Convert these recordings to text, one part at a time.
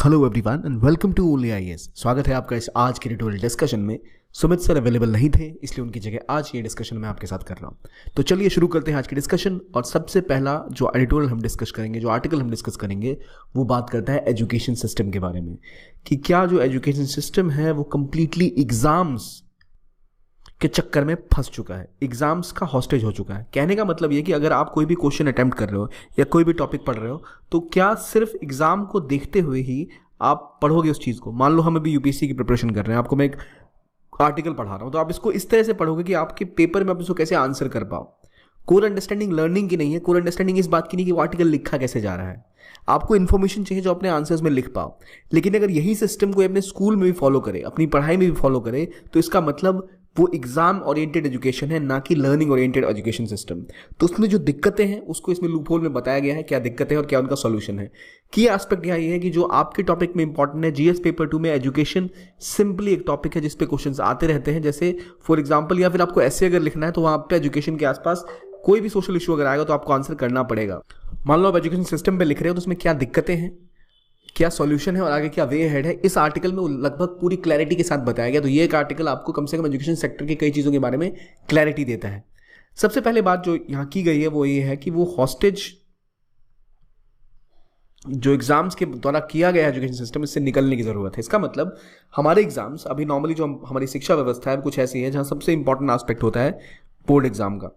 Hello everyone and welcome to only IAS. स्वागत है आपका इस आज के ट्यूटोरियल डिस्कशन में। सुमित सर अवेलेबल नहीं थे, इसलिए उनकी जगह आज ये डिस्कशन मैं आपके साथ कर रहा हूँ। तो चलिए शुरू करते हैं आज की डिस्कशन। और सबसे पहला जो एडिटोरियल हम डिस्कस करेंगे, जो आर्टिकल हम डिस्कस करेंगे, वो बात करता है एजुकेशन सिस्टम के बारे में कि क्या जो एजुकेशन सिस्टम है वो कंप्लीटली एग्जाम्स के चक्कर में फंस चुका है, एग्जाम्स का हॉस्टेज हो चुका है। कहने का मतलब ये कि अगर आप कोई भी क्वेश्चन अटेम्प्ट कर रहे हो या कोई भी टॉपिक पढ़ रहे हो, तो क्या सिर्फ एग्जाम को देखते हुए ही आप पढ़ोगे उस चीज़ को। मान लो हम अभी यूपीएससी की प्रिपरेशन कर रहे हैं, आपको मैं एक आर्टिकल पढ़ा रहा हूँ, तो आप इसको इस तरह से पढ़ोगे कि आपके पेपर में आप इसको कैसे आंसर कर पाओ। कोर अंडरस्टैंडिंग लर्निंग की नहीं है, कोर अंडरस्टैंडिंग इस बात की नहीं कि वो आर्टिकल लिखा कैसे जा रहा है। आपको इन्फॉर्मेशन चाहिए जो अपने आंसर्स में लिख पाओ। लेकिन अगर यही सिस्टम को अपने स्कूल में भी फॉलो करे, अपनी पढ़ाई में भी फॉलो करे, तो इसका मतलब वो एग्जाम ओरिएंटेड एजुकेशन है, ना कि लर्निंग ओरिएंटेड एजुकेशन सिस्टम। तो उसमें जो दिक्कतें हैं उसको इसमें लूप होल में बताया गया है, क्या दिक्कतें हैं और क्या उनका सॉल्यूशन है। की एस्पेक्ट यहाँ ये है कि जो आपके टॉपिक में इंपॉर्टेंट है, जीएस पेपर 2 में एजुकेशन सिंपली एक टॉपिक है जिसपे क्वेश्चंस आते रहते हैं। जैसे फॉर एग्जांपल, या फिर आपको ऐसे अगर लिखना है तो वहाँ पे एजुकेशन के आसपास कोई भी सोशल इशू अगर आएगा तो आपको आंसर करना पड़ेगा। मान लो आप एजुकेशन सिस्टम पे लिख रहे हो तो उसमें क्या दिक्कतें हैं, क्या सॉल्यूशन है और आगे क्या वे हेड है, इस आर्टिकल में लगभग पूरी क्लैरिटी के साथ बताया गया। तो ये एक आर्टिकल आपको कम से कम एजुकेशन सेक्टर की कई चीज़ों के बारे में क्लैरिटी देता है। सबसे पहले बात जो यहाँ की गई है वो ये है कि वो हॉस्टेज जो एग्जाम्स के द्वारा किया गया है एजुकेशन सिस्टम, इससे निकलने की जरूरत है। इसका मतलब हमारे एग्जाम्स अभी नॉर्मली जो हमारी शिक्षा व्यवस्था है कुछ ऐसी है जहाँ सबसे इंपॉर्टेंट एस्पेक्ट होता है बोर्ड एग्जाम का।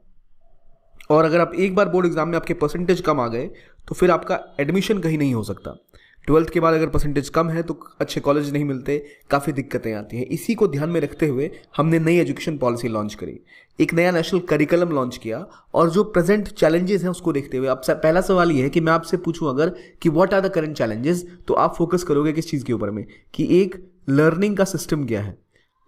और अगर आप एक बार बोर्ड एग्जाम में आपके परसेंटेज कम आ गए तो फिर आपका एडमिशन कहीं नहीं हो सकता। 12th के बाद अगर परसेंटेज कम है तो अच्छे कॉलेज नहीं मिलते, काफ़ी दिक्कतें आती हैं। इसी को ध्यान में रखते हुए हमने नई एजुकेशन पॉलिसी लॉन्च करी, एक नया नेशनल करिकुलम लॉन्च किया। और जो प्रेजेंट चैलेंजेस हैं उसको देखते हुए अब पहला सवाल ये है कि मैं आपसे पूछूं अगर कि what are the current challenges, तो आप फोकस करोगे किस चीज़ के ऊपर में कि एक लर्निंग का सिस्टम क्या है।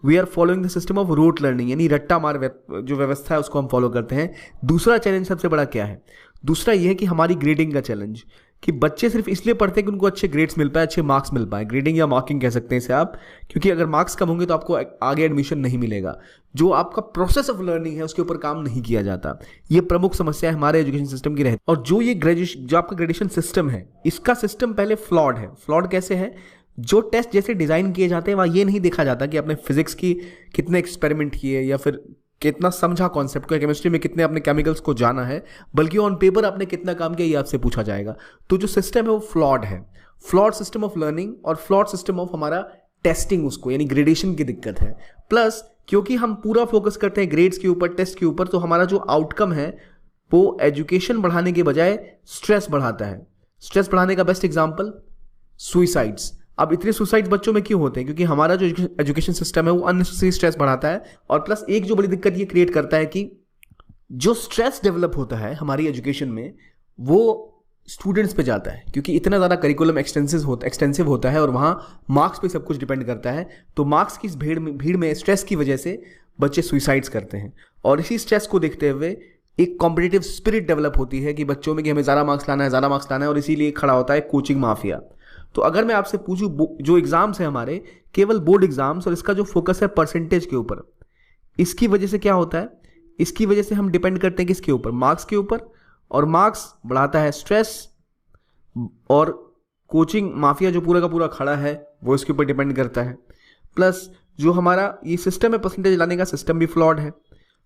We are following the system of rote learning, यानी रट्टा मार जो व्यवस्था है उसको हम फॉलो करते हैं। दूसरा चैलेंज सबसे बड़ा क्या है? दूसरा ये है कि हमारी ग्रेडिंग का चैलेंज, कि बच्चे सिर्फ इसलिए पढ़ते हैं कि उनको अच्छे ग्रेड्स मिल पाए, अच्छे मार्क्स मिल पाए। ग्रेडिंग या मार्किंग कह सकते हैं इसे आप, क्योंकि अगर मार्क्स कम होंगे तो आपको आगे एडमिशन नहीं मिलेगा। जो आपका प्रोसेस ऑफ लर्निंग है उसके ऊपर काम नहीं किया जाता। ये प्रमुख समस्या है हमारे एजुकेशन सिस्टम की रहती। और जो ये जो आपका ग्रेजुएशन सिस्टम है, इसका सिस्टम पहले फ्लॉड है। फ्लॉड कैसे है? जो टेस्ट जैसे डिज़ाइन किए जाते हैं वहाँ ये नहीं देखा जाता कि आपने फिजिक्स की कितने एक्सपेरिमेंट किए या फिर कितना समझा कॉन्सेप्ट को, केमिस्ट्री में कितने आपने केमिकल्स को जाना है, बल्कि ऑन पेपर आपने कितना काम किया ये आपसे पूछा जाएगा। तो जो सिस्टम है वो फ्लॉड है, फ्लॉड सिस्टम ऑफ लर्निंग और फ्लॉड सिस्टम ऑफ हमारा टेस्टिंग, उसको यानी ग्रेडेशन की दिक्कत है। प्लस क्योंकि हम पूरा फोकस करते हैं ग्रेड्स के ऊपर, टेस्ट के ऊपर, तो हमारा जो आउटकम है वो एजुकेशन बढ़ाने के बजाय स्ट्रेस बढ़ाता है। स्ट्रेस बढ़ाने का बेस्ट एग्जाम्पल सुइसाइड्स। अब इतने सुसाइड बच्चों में क्यों होते हैं? क्योंकि हमारा जो एजुकेशन सिस्टम है वो अननेसेसरी स्ट्रेस बढ़ाता है। और प्लस एक जो बड़ी दिक्कत ये क्रिएट करता है कि जो स्ट्रेस डेवलप होता है हमारी एजुकेशन में वो स्टूडेंट्स पे जाता है, क्योंकि इतना ज़्यादा करिकुलम एक्सटेंसिव होता है और वहाँ मार्क्स पे सब कुछ डिपेंड करता है। तो मार्क्स की इस भीड़ में स्ट्रेस की वजह से बच्चे सुइसाइड्स करते हैं। और इसी स्ट्रेस को देखते हुए एक कॉम्पिटिटिव स्पिरिट डेवलप होती है कि बच्चों में कि हमें ज़्यादा मार्क्स लाना है, ज़्यादा मार्क्स लाना है, और इसीलिए खड़ा होता है कोचिंग माफिया। तो अगर मैं आपसे पूछूं, जो एग्जाम्स हैं हमारे केवल बोर्ड एग्जाम्स, और इसका जो फोकस है परसेंटेज के ऊपर, इसकी वजह से क्या होता है? इसकी वजह से हम डिपेंड करते हैं किसके ऊपर? मार्क्स के ऊपर। और मार्क्स बढ़ाता है स्ट्रेस, और कोचिंग माफिया जो पूरा का पूरा खड़ा है वो इसके ऊपर डिपेंड करता है। प्लस जो हमारा ये सिस्टम है परसेंटेज लाने का, सिस्टम भी फ्लॉड है।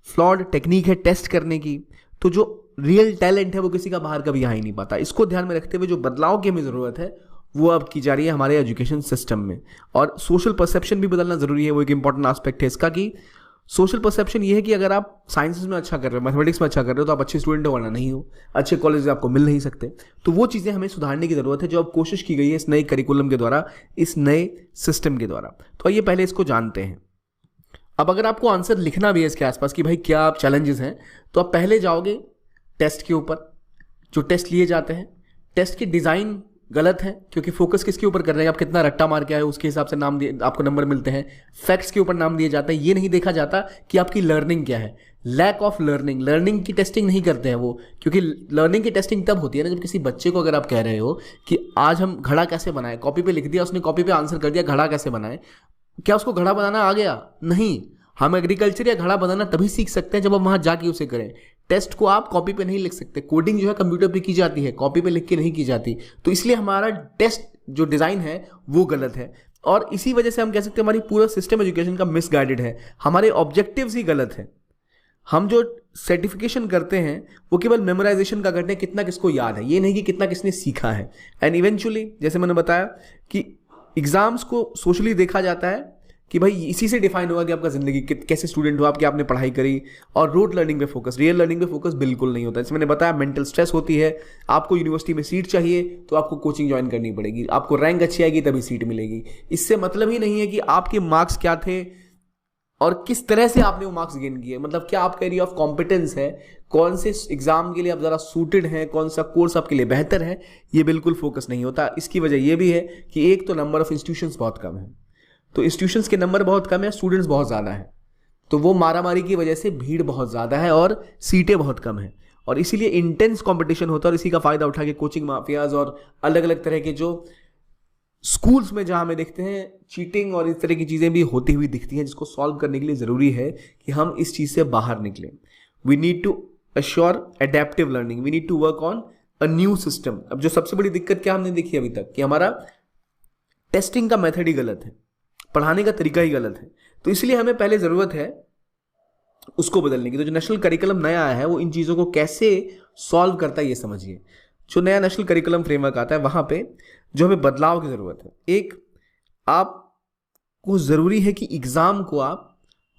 फ्लॉड टेक्निक है टेस्ट करने की, तो जो रियल टैलेंट है वो किसी का बाहर कभी आ ही नहीं पाता। इसको ध्यान में रखते हुए जो बदलाव की हमें ज़रूरत है वो अब की जा रही है हमारे एजुकेशन सिस्टम में। और सोशल परसेप्शन भी बदलना ज़रूरी है, वो एक इंपॉर्टेंट एस्पेक्ट है इसका। कि सोशल परसेप्शन ये है कि अगर आप साइंसेस में अच्छा कर रहे हो, मैथमेटिक्स में अच्छा कर रहे हो, तो आप अच्छे स्टूडेंट हो वरना नहीं हो, अच्छे कॉलेज आपको मिल नहीं सकते। तो वो चीज़ें हमें सुधारने की ज़रूरत है, जो अब कोशिश की गई है इस नए करिकुलम के द्वारा, इस नए सिस्टम के द्वारा। तो आइए पहले इसको जानते हैं। अब अगर आपको आंसर लिखना भी है इसके आसपास कि भाई क्या आप चैलेंजेस हैं, तो आप पहले जाओगे टेस्ट के ऊपर। जो टेस्ट लिए जाते हैं, टेस्ट की डिज़ाइन गलत है, क्योंकि फोकस किसके ऊपर कर रहे हैं? आप कितना रट्टा मार के आए उसके हिसाब से नाम दिए, आपको नंबर मिलते हैं। फैक्ट्स के ऊपर नाम दिए जाते हैं, ये नहीं देखा जाता कि आपकी लर्निंग क्या है। लैक ऑफ लर्निंग की टेस्टिंग नहीं करते हैं वो, क्योंकि लर्निंग की टेस्टिंग तब होती है ना जब किसी बच्चे को अगर आप कह रहे हो कि आज हम घड़ा कैसे बनाए, कॉपी पे लिख दिया, उसने कॉपी पे आंसर कर दिया घड़ा कैसे बनाए, क्या उसको घड़ा बनाना आ गया? नहीं। हम एग्रीकल्चर या घड़ा बनाना तभी सीख सकते हैं जब हम वहां जाके उसे करें। टेस्ट को आप कॉपी पे नहीं लिख सकते, कोडिंग जो है कंप्यूटर पे की जाती है, कॉपी पे लिख के नहीं की जाती। तो इसलिए हमारा टेस्ट जो डिज़ाइन है वो गलत है, और इसी वजह से हम कह सकते हैं हमारी पूरा सिस्टम एजुकेशन का मिसगाइडेड है, हमारे ऑब्जेक्टिव्स ही गलत है। हम जो सर्टिफिकेशन करते हैं वो केवल मेमोराइजेशन का करते हैं, कितना किसको याद है, ये नहीं कि कितना किसने सीखा है। एंड इवेंचुअली जैसे मैंने बताया कि एग्जाम्स को सोशली देखा जाता है कि भाई इसी से डिफाइन होगा कि आपका ज़िंदगी कैसे स्टूडेंट हो आप, क्या आपने पढ़ाई करी, और रोड लर्निंग पे फोकस, रियल लर्निंग पे फोकस बिल्कुल नहीं होता। जैसे मैंने बताया मेंटल स्ट्रेस होती है, आपको यूनिवर्सिटी में सीट चाहिए तो आपको कोचिंग ज्वाइन करनी पड़ेगी, आपको रैंक अच्छी आएगी तभी सीट मिलेगी। इससे मतलब ही नहीं है कि आपके मार्क्स क्या थे और किस तरह से आपने वो मार्क्स गेन किए, मतलब क्या आपका एरिया ऑफ कॉम्पिटेंस है, कौन से एग्जाम के लिए आप ज़रा सूटेड हैं, कौन सा कोर्स आपके लिए बेहतर है, ये बिल्कुल फोकस नहीं होता। इसकी वजह ये भी है कि एक तो नंबर ऑफ इंस्टीट्यूशंस बहुत कम है, तो इंस्टीट्यूशंस के नंबर बहुत कम है, स्टूडेंट्स बहुत ज़्यादा है, तो वो मारामारी की वजह से भीड़ बहुत ज़्यादा है और सीटें बहुत कम हैं, और इसीलिए इंटेंस कंपटीशन होता है। और इसी का फ़ायदा उठा के कोचिंग माफियाज और अलग अलग तरह के जो स्कूल्स में जहाँ हमें देखते हैं चीटिंग और इस तरह की चीज़ें भी होती हुई दिखती हैं, जिसको सॉल्व करने के लिए ज़रूरी है कि हम इस चीज़ से बाहर निकलें। We need to assure adaptive learning, we need to work on a new system. अब जो सबसे बड़ी दिक्कत क्या हमने देखी अभी तक कि हमारा टेस्टिंग का मेथड ही गलत है, पढ़ाने का तरीका ही गलत है, तो इसलिए हमें पहले ज़रूरत है उसको बदलने की। तो जो नेशनल करिकुलम नया आया है वो इन चीज़ों को कैसे सॉल्व करता है ये समझिए। जो नया नेशनल करिकुलम फ्रेमवर्क आता है वहाँ पे जो हमें बदलाव की ज़रूरत है, एक आपको ज़रूरी है कि एग्ज़ाम को आप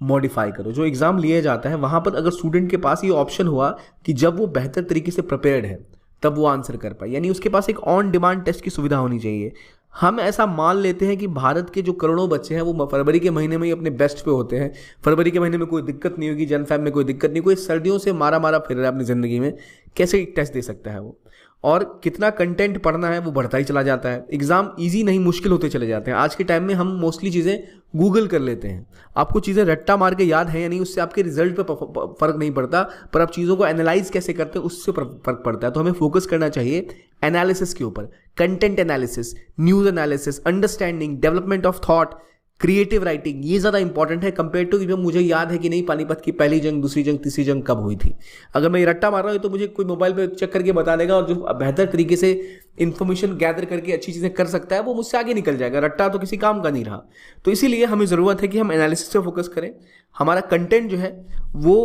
मॉडिफाई करो। जो एग्ज़ाम लिया जाता है वहाँ पर अगर स्टूडेंट के पास ये ऑप्शन हुआ कि जब वो बेहतर तरीके से प्रिपेयर्ड है तब वो आंसर कर पाए, यानी उसके पास एक ऑन डिमांड टेस्ट की सुविधा होनी चाहिए। हम ऐसा मान लेते हैं कि भारत के जो करोड़ों बच्चे हैं वो फरवरी के महीने में ही अपने बेस्ट पे होते हैं, फरवरी के महीने में कोई दिक्कत नहीं होगी, जनफेब में कोई दिक्कत नहीं, कोई सर्दियों से मारा मारा फिर रहा है अपनी ज़िंदगी में, कैसे टेस्ट दे सकता है वो, और कितना कंटेंट पढ़ना है वो बढ़ता ही चला जाता है। एग्ज़ाम इजी नहीं मुश्किल होते चले जाते हैं। आज के टाइम में हम मोस्टली चीज़ें गूगल कर लेते हैं, आपको चीज़ें रट्टा मार के याद है या नहीं उससे आपके रिजल्ट पे फ़र्क नहीं पड़ता, पर आप चीज़ों को एनालाइज कैसे करते हैं उससे फ़र्क पड़ता है। तो हमें फोकस करना चाहिए एनालिसिस के ऊपर, content analysis, news analysis, understanding, development of thought, creative writing, ये ज़्यादा इंपॉर्टेंट है कंपेयर टू कि मुझे याद है कि नहीं पानीपत की पहली जंग, दूसरी जंग, तीसरी जंग कब हुई थी। अगर मैं ये रट्टा मार रहा हूँ तो मुझे कोई मोबाइल पे चेक करके बता देगा, और जो बेहतर तरीके से इन्फॉर्मेशन गैदर करके अच्छी चीज़ें कर सकता है वो मुझसे आगे निकल जाएगा। रट्टा तो किसी काम का नहीं रहा। तो इसीलिए हमें ज़रूरत है कि हम एनालिसिस पे फोकस करें, हमारा कंटेंट जो है वो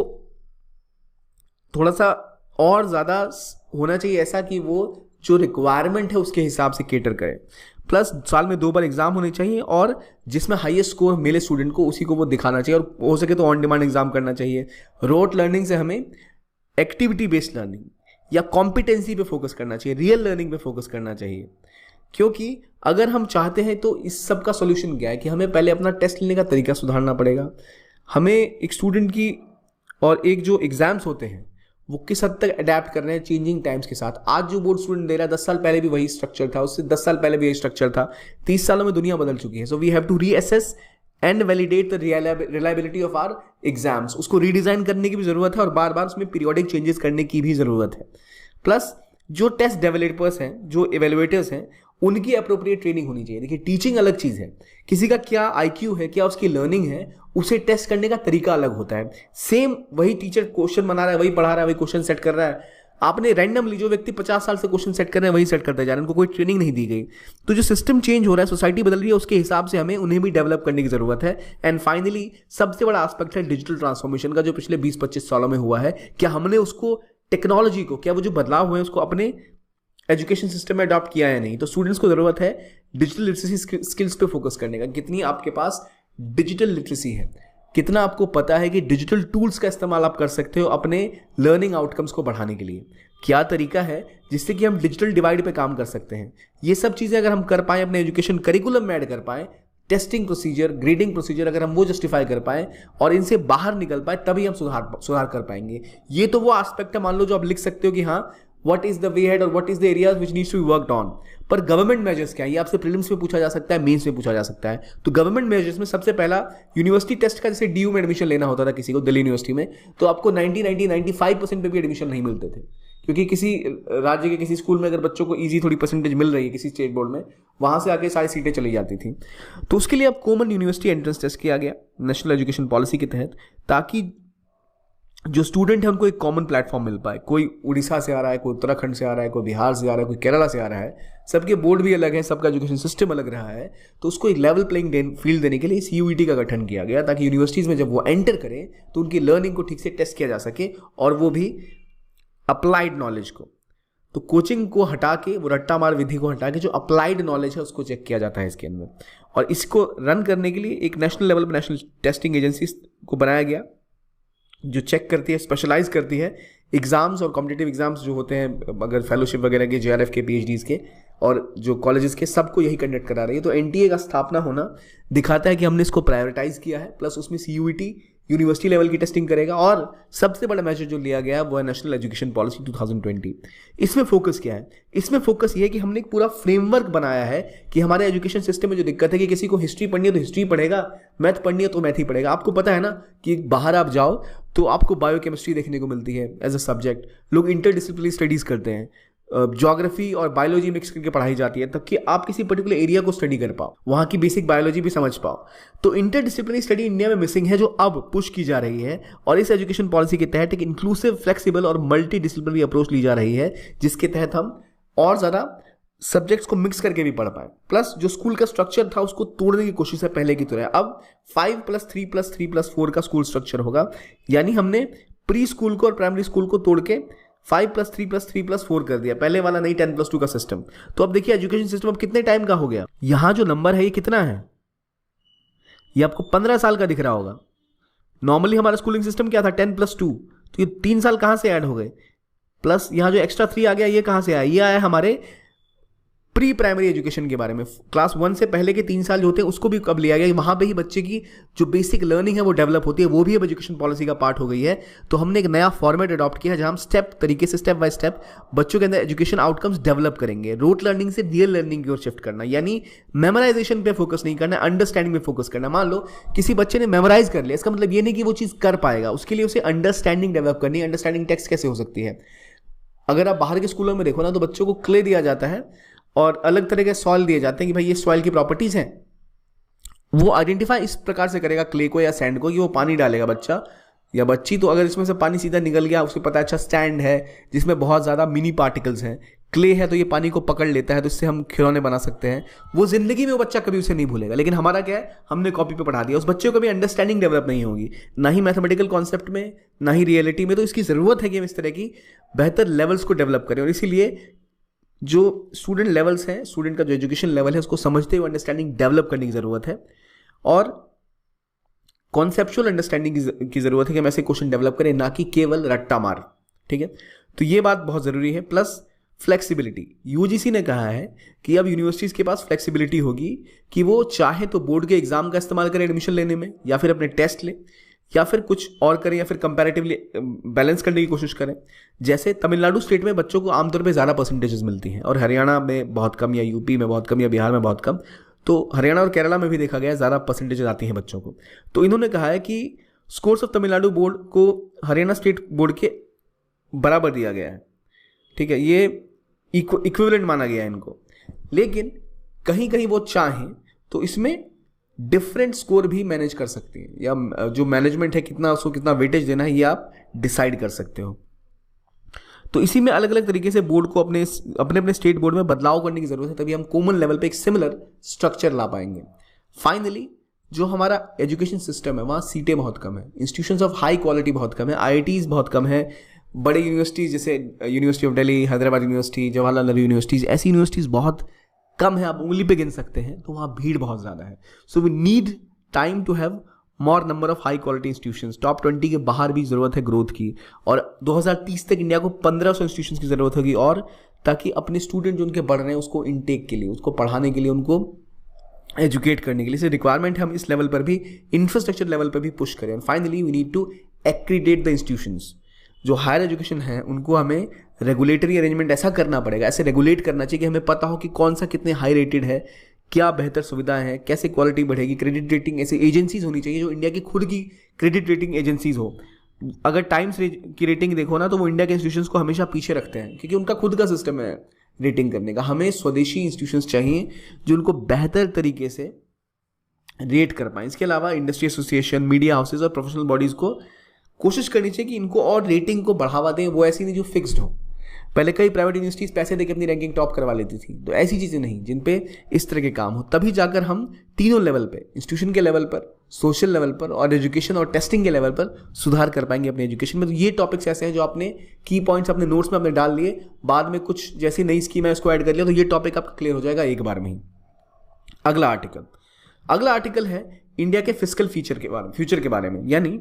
थोड़ा सा और ज़्यादा होना चाहिए ऐसा कि वो जो रिक्वायरमेंट है उसके हिसाब से केटर करें। प्लस साल में 2 बार एग्जाम होने चाहिए और जिसमें हाईएस्ट स्कोर मिले स्टूडेंट को उसी को वो दिखाना चाहिए, और हो सके तो ऑन डिमांड एग्जाम करना चाहिए। रोट लर्निंग से हमें एक्टिविटी बेस्ड लर्निंग या कॉम्पिटेंसी पे फोकस करना चाहिए, रियल लर्निंग पे फोकस करना चाहिए। क्योंकि अगर हम चाहते हैं तो इस सब का सोल्यूशन क्या है कि हमें पहले अपना टेस्ट लेने का तरीका सुधारना पड़ेगा। हमें एक स्टूडेंट की और एक जो एग्जाम्स होते हैं वो किस हद तक अडेप्ट कर रहे हैं चेंजिंग टाइम्स के साथ। आज जो बोर्ड स्टूडेंट दे रहा है 10 साल पहले भी वही स्ट्रक्चर था, उससे 10 साल पहले भी यही स्ट्रक्चर था, 30 सालों में दुनिया बदल चुकी है। So we have to reassess and validate the reliability of our exams. उसको रीडिज़ाइन करने की भी ज़रूरत है और बार बार उसमें पीरियोडिक चेंजेस करने की भी ज़रूरत है। प्लस जो टेस्ट डेवलपर्स हैं, जो एवेलुएटर्स हैं, उनकी अप्रोप्रिएट ट्रेनिंग होनी चाहिए। देखिए टीचिंग अलग चीज़ है, किसी का क्या IQ है, क्या उसकी लर्निंग है, उसे टेस्ट करने का तरीका अलग होता है। सेम वही टीचर क्वेश्चन बना रहा है, वही पढ़ा रहा है, वही क्वेश्चन सेट कर रहा है, आपने रैंडमली जो व्यक्ति 50 साल से क्वेश्चन सेट कर रहे हैं वही सेट करते जा रहे हैं, उनको कोई ट्रेनिंग नहीं दी गई। तो जो सिस्टम चेंज हो रहा है, सोसाइटी बदल रही है, उसके हिसाब से हमें उन्हें भी डेवलप करने की जरूरत है। एंड फाइनली सबसे बड़ा एस्पेक्ट है डिजिटल ट्रांसफॉर्मेशन का, जो पिछले 20-25 सालों में हुआ है। क्या हमने उसको टेक्नोलॉजी को, क्या वो जो बदलाव हुए उसको अपने एजुकेशन सिस्टम में अडॉप्ट किया है नहीं। तो स्टूडेंट्स को ज़रूरत है डिजिटल लिटरेसी स्किल्स पे फोकस करने का। कितनी आपके पास डिजिटल लिटरेसी है, कितना आपको पता है कि डिजिटल टूल्स का इस्तेमाल आप कर सकते हो अपने लर्निंग आउटकम्स को बढ़ाने के लिए, क्या तरीका है जिससे कि हम डिजिटल डिवाइड पे काम कर सकते हैं। ये सब चीज़ें अगर हम कर पाएँ, अपने एजुकेशन करिकुलम में ऐड कर पाएँ, टेस्टिंग प्रोसीजर, ग्रेडिंग प्रोसीजर अगर हम वो जस्टिफाई कर पाएँ और इनसे बाहर निकल पाए, तभी हम सुधार कर पाएंगे। ये तो वो एस्पेक्ट है, मान लो, जो आप लिख सकते हो कि हाँ what is the way ahead और what is the areas which needs to be worked on. पर गवर्नमेंट मेजर्स क्या है, ये आपसे प्रीलिम्स में पूछा जा सकता है, मेंस में पूछा जा सकता है। तो गवर्नमेंट मेजर्स में सबसे पहला यूनिवर्सिटी टेस्ट का, जैसे DU में एडमिशन लेना होता था किसी को दिल्ली यूनिवर्सिटी में, तो आपको 95% पे भी एडमिशन नहीं मिलते थे, क्योंकि किसी राज्य के किसी स्कूल में अगर बच्चों को ईजी थोड़ी परसेंटेज मिल रही है किसी स्टेट बोर्ड में, वहाँ से आके सारी सीटें चली जाती थी। तो उसके लिए अब कॉमन यूनिवर्सिटी एंट्रेंस टेस्ट किया गया नेशनल एजुकेशन पॉलिसी के तहत, ताकि जो स्टूडेंट है उनको एक कॉमन प्लेटफॉर्म मिल पाए। कोई उड़ीसा से आ रहा है, कोई उत्तराखंड से आ रहा है, कोई बिहार से आ रहा है, कोई केरला से आ रहा है, सबके बोर्ड भी अलग है, सबका एजुकेशन सिस्टम अलग रहा है, तो उसको एक लेवल प्लेइंग फील्ड देने के लिए CUET का गठन किया गया, ताकि यूनिवर्सिटीज़ में जब वो एंटर करें तो उनकी लर्निंग को ठीक से टेस्ट किया जा सके, और वो भी अप्लाइड नॉलेज को। तो कोचिंग को हटा के, वो रट्टा मार विधि को हटा के, जो अप्लाइड नॉलेज है उसको चेक किया जाता है इसके अंदर। और इसको रन करने के लिए एक नेशनल लेवल पर नेशनल टेस्टिंग एजेंसी को बनाया गया, जो चेक करती है, स्पेशलाइज करती है एग्जाम्स और कॉम्पिटिटिव एग्जाम्स जो होते हैं, अगर फेलोशिप वगैरह के, JRF के, PhDs के, और जो कॉलेजेस के, सबको यही कंडक्ट करा रही है। तो NTA का स्थापना होना दिखाता है कि हमने इसको प्रायोरिटाइज किया है। प्लस उसमें CUET यूनिवर्सिटी लेवल की टेस्टिंग करेगा, और सबसे बड़ा मेजर जो लिया गया है वो है नेशनल एजुकेशन पॉलिसी 2020। इसमें फोकस क्या है? इसमें फोकस ये है कि हमने एक पूरा फ्रेमवर्क बनाया है कि हमारे एजुकेशन सिस्टम में जो दिक्कत है कि किसी को हिस्ट्री पढ़नी है तो हिस्ट्री पढ़ेगा, मैथ पढ़नी है तो मैथ ही पढ़ेगा। आपको पता है ना कि बाहर आप जाओ तो आपको बायोकेमिस्ट्री देखने को मिलती है एज अ सब्जेक्ट, लोग इंटरडिसिप्लिनरी स्टडीज करते हैं, ज्योग्राफी और बायोलॉजी मिक्स करके पढ़ाई जाती है, तब कि आप किसी पर्टिकुलर एरिया को स्टडी कर पाओ, वहाँ की बेसिक बायोलॉजी भी समझ पाओ। तो इंटरडिसिप्लिनरी स्टडी इंडिया में मिसिंग है, जो अब पुश की जा रही है, और इस एजुकेशन पॉलिसी के तहत एक इंक्लूसिव, फ्लेक्सिबल और मल्टी डिसिप्लिनरी अप्रोच ली जा रही है, जिसके तहत हम और ज़्यादा सब्जेक्ट्स को मिक्स करके भी पढ़ पाए। प्लस जो स्कूल का स्ट्रक्चर था उसको तोड़ने की कोशिश है पहले की तरह। अब 5+3+3+4 का स्कूल स्ट्रक्चर होगा, यानी हमने प्री स्कूल को और प्राइमरी स्कूल को तोड़ के 5+3+3+4 कर दिया, पहले वाला नहीं 10+2 का सिस्टम। तो अब देखिए एजुकेशन सिस्टम अब कितने टाइम का हो गया। यहां जो नंबर है ये कितना है, ये आपको 15 साल का दिख रहा होगा। नॉर्मली हमारा स्कूलिंग सिस्टम क्या था, 10+2, तो ये 3 साल कहां से ऐड हो गए। प्लस यहां जो एक्स्ट्रा 3 आ गया, ये कहां से आया, ये आया हमारे प्री प्राइमरी एजुकेशन के बारे में। क्लास 1 से पहले के 3 साल जो होते हैं उसको भी कब लिया गया, वहां पे ही बच्चे की जो बेसिक लर्निंग है वो डेवलप होती है, वो भी अब एजुकेशन पॉलिसी का पार्ट हो गई है। तो हमने एक नया फॉर्मेट अडॉप्ट किया है, जहां हम स्टेप तरीके से, स्टेप बाय स्टेप बच्चों के अंदर एजुकेशन आउटकम्स डेवलप करेंगे। रोट लर्निंग से रियल लर्निंग की ओर शिफ्ट करना, यानी मेमोराइजेशन पे फोकस नहीं करना, अंडरस्टैंडिंग में फोकस करना। मान लो किसी बच्चे ने मेमोराइज कर लिया, इसका मतलब ये नहीं कि वो चीज़ कर पाएगा, उसके लिए उसे अंडरस्टैंडिंग डेवलप करनी है। अंडरस्टैंडिंग टेक्स्ट कैसे हो सकती है, अगर आप बाहर के स्कूलों में देखो ना, तो बच्चों को क्ले दिया जाता है और अलग तरह के सॉइल दिए जाते हैं कि भाई ये सॉइल की प्रॉपर्टीज हैं। वो आइडेंटिफाई इस प्रकार से करेगा क्ले को या सैंड को कि वो पानी डालेगा बच्चा या बच्ची, तो अगर इसमें से पानी सीधा निकल गया, उसको पता है अच्छा स्टैंड है जिसमें बहुत ज़्यादा मिनी पार्टिकल्स हैं, क्ले है तो ये पानी को पकड़ लेता है, तो इससे हम खिलौने बना सकते हैं। वो जिंदगी में वो बच्चा कभी उसे नहीं भूलेगा। लेकिन हमारा क्या है, हमने कॉपी पे पढ़ा दिया, उस बच्चे को कभी अंडरस्टैंडिंग डेवलप नहीं होगी, ना ही मैथमेटिकल कॉन्सेप्ट में, ना ही रियलिटी में। तो इसकी ज़रूरत है कि हम इस तरह की बेहतर लेवल्स को डेवलप करें, और इसीलिए जो स्टूडेंट लेवल्स हैं, स्टूडेंट का जो एजुकेशन लेवल है, उसको समझते हुए अंडरस्टैंडिंग डेवलप करने की ज़रूरत है, और कॉन्सेप्चुअल अंडरस्टैंडिंग की ज़रूरत है कि हम ऐसे क्वेश्चन डेवलप करें, ना कि केवल रट्टा मार। ठीक है, तो ये बात बहुत ज़रूरी है। प्लस फ्लेक्सिबिलिटी, UGC ने कहा है कि अब यूनिवर्सिटीज़ के पास फ्लेक्सिबिलिटी होगी कि वो चाहे तो बोर्ड के एग्जाम का इस्तेमाल करें एडमिशन लेने में, या फिर अपने टेस्ट लें, या फिर कुछ और करें, या फिर कंपैरेटिवली बैलेंस करने की कोशिश करें। जैसे तमिलनाडु स्टेट में बच्चों को आमतौर पे ज़्यादा परसेंटेजेस मिलती हैं, और हरियाणा में बहुत कम, या यूपी में बहुत कम, या बिहार में बहुत कम। तो हरियाणा और केरला में भी देखा गया ज़्यादा परसेंटेजेस आती हैं बच्चों को। तो इन्होंने कहा है कि स्कोर्स ऑफ तमिलनाडु बोर्ड को हरियाणा स्टेट बोर्ड के बराबर दिया गया है। ठीक है, ये इक्विवेलेंट माना गया है इनको। लेकिन कहीं कहीं वो चाहें तो इसमें डिफरेंट स्कोर भी मैनेज कर सकते हैं, या जो मैनेजमेंट है कितना, उसको कितना वेटेज देना है, ये आप डिसाइड कर सकते हो। तो इसी में अलग अलग तरीके से बोर्ड को अपने अपने स्टेट बोर्ड में बदलाव करने की जरूरत है, तभी हम कॉमन लेवल पे एक सिमिलर स्ट्रक्चर ला पाएंगे। फाइनली जो हमारा एजुकेशन सिस्टम है, वहाँ सीटें बहुत कम है, इंस्टीट्यूशंस ऑफ हाई क्वालिटी बहुत कम है, IITs बहुत कम है, बड़े यूनिवर्सिटीज़ जैसे university of Delhi, Hyderabad university, Jawaharlal Nehru universities, ऐसी यूनिवर्सिटीज़ बहुत कम है, आप उंगली पे गिन सकते हैं। तो वहाँ भीड़ बहुत ज़्यादा है। So we need time to have more number of high quality institutions. Top 20 के बाहर भी ज़रूरत है ग्रोथ की, और 2030 तक इंडिया को 1500 इंस्टीट्यूशंस की ज़रूरत होगी, और ताकि अपने स्टूडेंट जो उनके बढ़ रहे हैं उसको इनटेक के लिए, उसको पढ़ाने के लिए, उनको एजुकेट करने के लिए, इसे रिक्वायरमेंट हम इस लेवल पर भी, इंफ्रास्ट्रक्चर लेवल पर भी पुश करें। And finally we need to accredit the institutions. जो हायर एजुकेशन है उनको हमें रेगुलेटरी अरेंजमेंट ऐसा करना पड़ेगा, ऐसे रेगुलेट करना चाहिए कि हमें पता हो कि कौन सा कितने हाई रेटेड है, क्या बेहतर सुविधाएं हैं, कैसे क्वालिटी बढ़ेगी। क्रेडिट रेटिंग ऐसी एजेंसीज होनी चाहिए जो इंडिया की खुद की क्रेडिट रेटिंग एजेंसीज हो। अगर टाइम्स की रेटिंग देखो ना, तो वो इंडिया के इंस्टीट्यूशंस को हमेशा पीछे रखते हैं, क्योंकि उनका खुद का सिस्टम है रेटिंग करने का। हमें स्वदेशी इंस्टीट्यूशंस चाहिए जो उनको बेहतर तरीके से रेट कर पाएँ। इसके अलावा इंडस्ट्री एसोसिएशन, मीडिया हाउसेज और प्रोफेशनल बॉडीज़ को कोशिश करनी चाहिए कि इनको और रेटिंग को बढ़ावा दें, वो ऐसी नहीं जो फिक्स्ड हो। पहले कई प्राइवेट यूनिवर्सिटीज पैसे देकर अपनी रैंकिंग टॉप करवा लेती थी, तो ऐसी चीज़ें नहीं, जिन पे इस तरह के काम हो, तभी जाकर हम तीनों लेवल पे, इंस्टीट्यूशन के लेवल पर, सोशल लेवल पर और एजुकेशन और टेस्टिंग के लेवल पर सुधार कर पाएंगे अपने एजुकेशन में। तो ये टॉपिक्स ऐसे हैं जो आपने की पॉइंट्स अपने नोट्स में आपने डाल लिए, बाद में कुछ जैसी नई स्कीम है उसको ऐड कर लिया, तो ये टॉपिक आपका क्लियर हो जाएगा एक बार में ही। अगला आर्टिकल है इंडिया के फिस्कल फ्यूचर के बारे में, यानी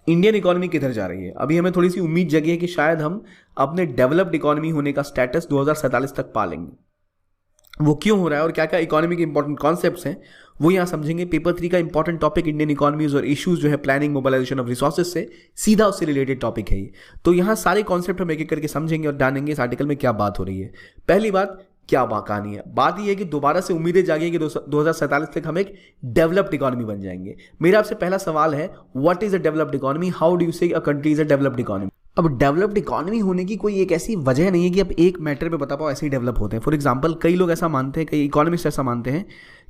इंडियन इकोनॉमी किधर जा रही है। अभी हमें थोड़ी सी उम्मीद जगी है कि शायद हम अपने डेवलप्ड इकोनॉमी होने का स्टेटस 2047 तक पा लेंगे। वो क्यों हो रहा है और क्या क्या इकोनॉमी के इंपॉर्टेंट कॉन्सेप्ट्स हैं वो यहाँ समझेंगे। पेपर 3 का इंपॉर्टेंट टॉपिक इंडियन इकोनॉमीज और इश्यूज जो है प्लानिंग मोबिलाइजेशन ऑफ रिसोर्सेज से सीधा उससे रिलेटेड टॉपिक है ये। तो यहाँ सारे कॉन्सेप्ट हम एक एक करके समझेंगे और जानेंगे इस आर्टिकल में क्या बात हो रही है। पहली बात, क्या कहानी है? बात यह है कि दोबारा से उम्मीदें जागी कि 2047 तक हम एक डेवलप्ड इकोनॉमी बन जाएंगे। मेरा आपसे पहला सवाल है, what is a developed economy? How do you say a country is a developed economy? अब डेवलप्ड इकोनॉमी होने की कोई एक ऐसी वजह नहीं है कि आप एक मैटर पे बता पाओ ऐसे ही डेवलप होते हैं। फॉर एग्जांपल, कई लोग ऐसा मानते हैं, कई इकोनॉमिस्ट ऐसा मानते हैं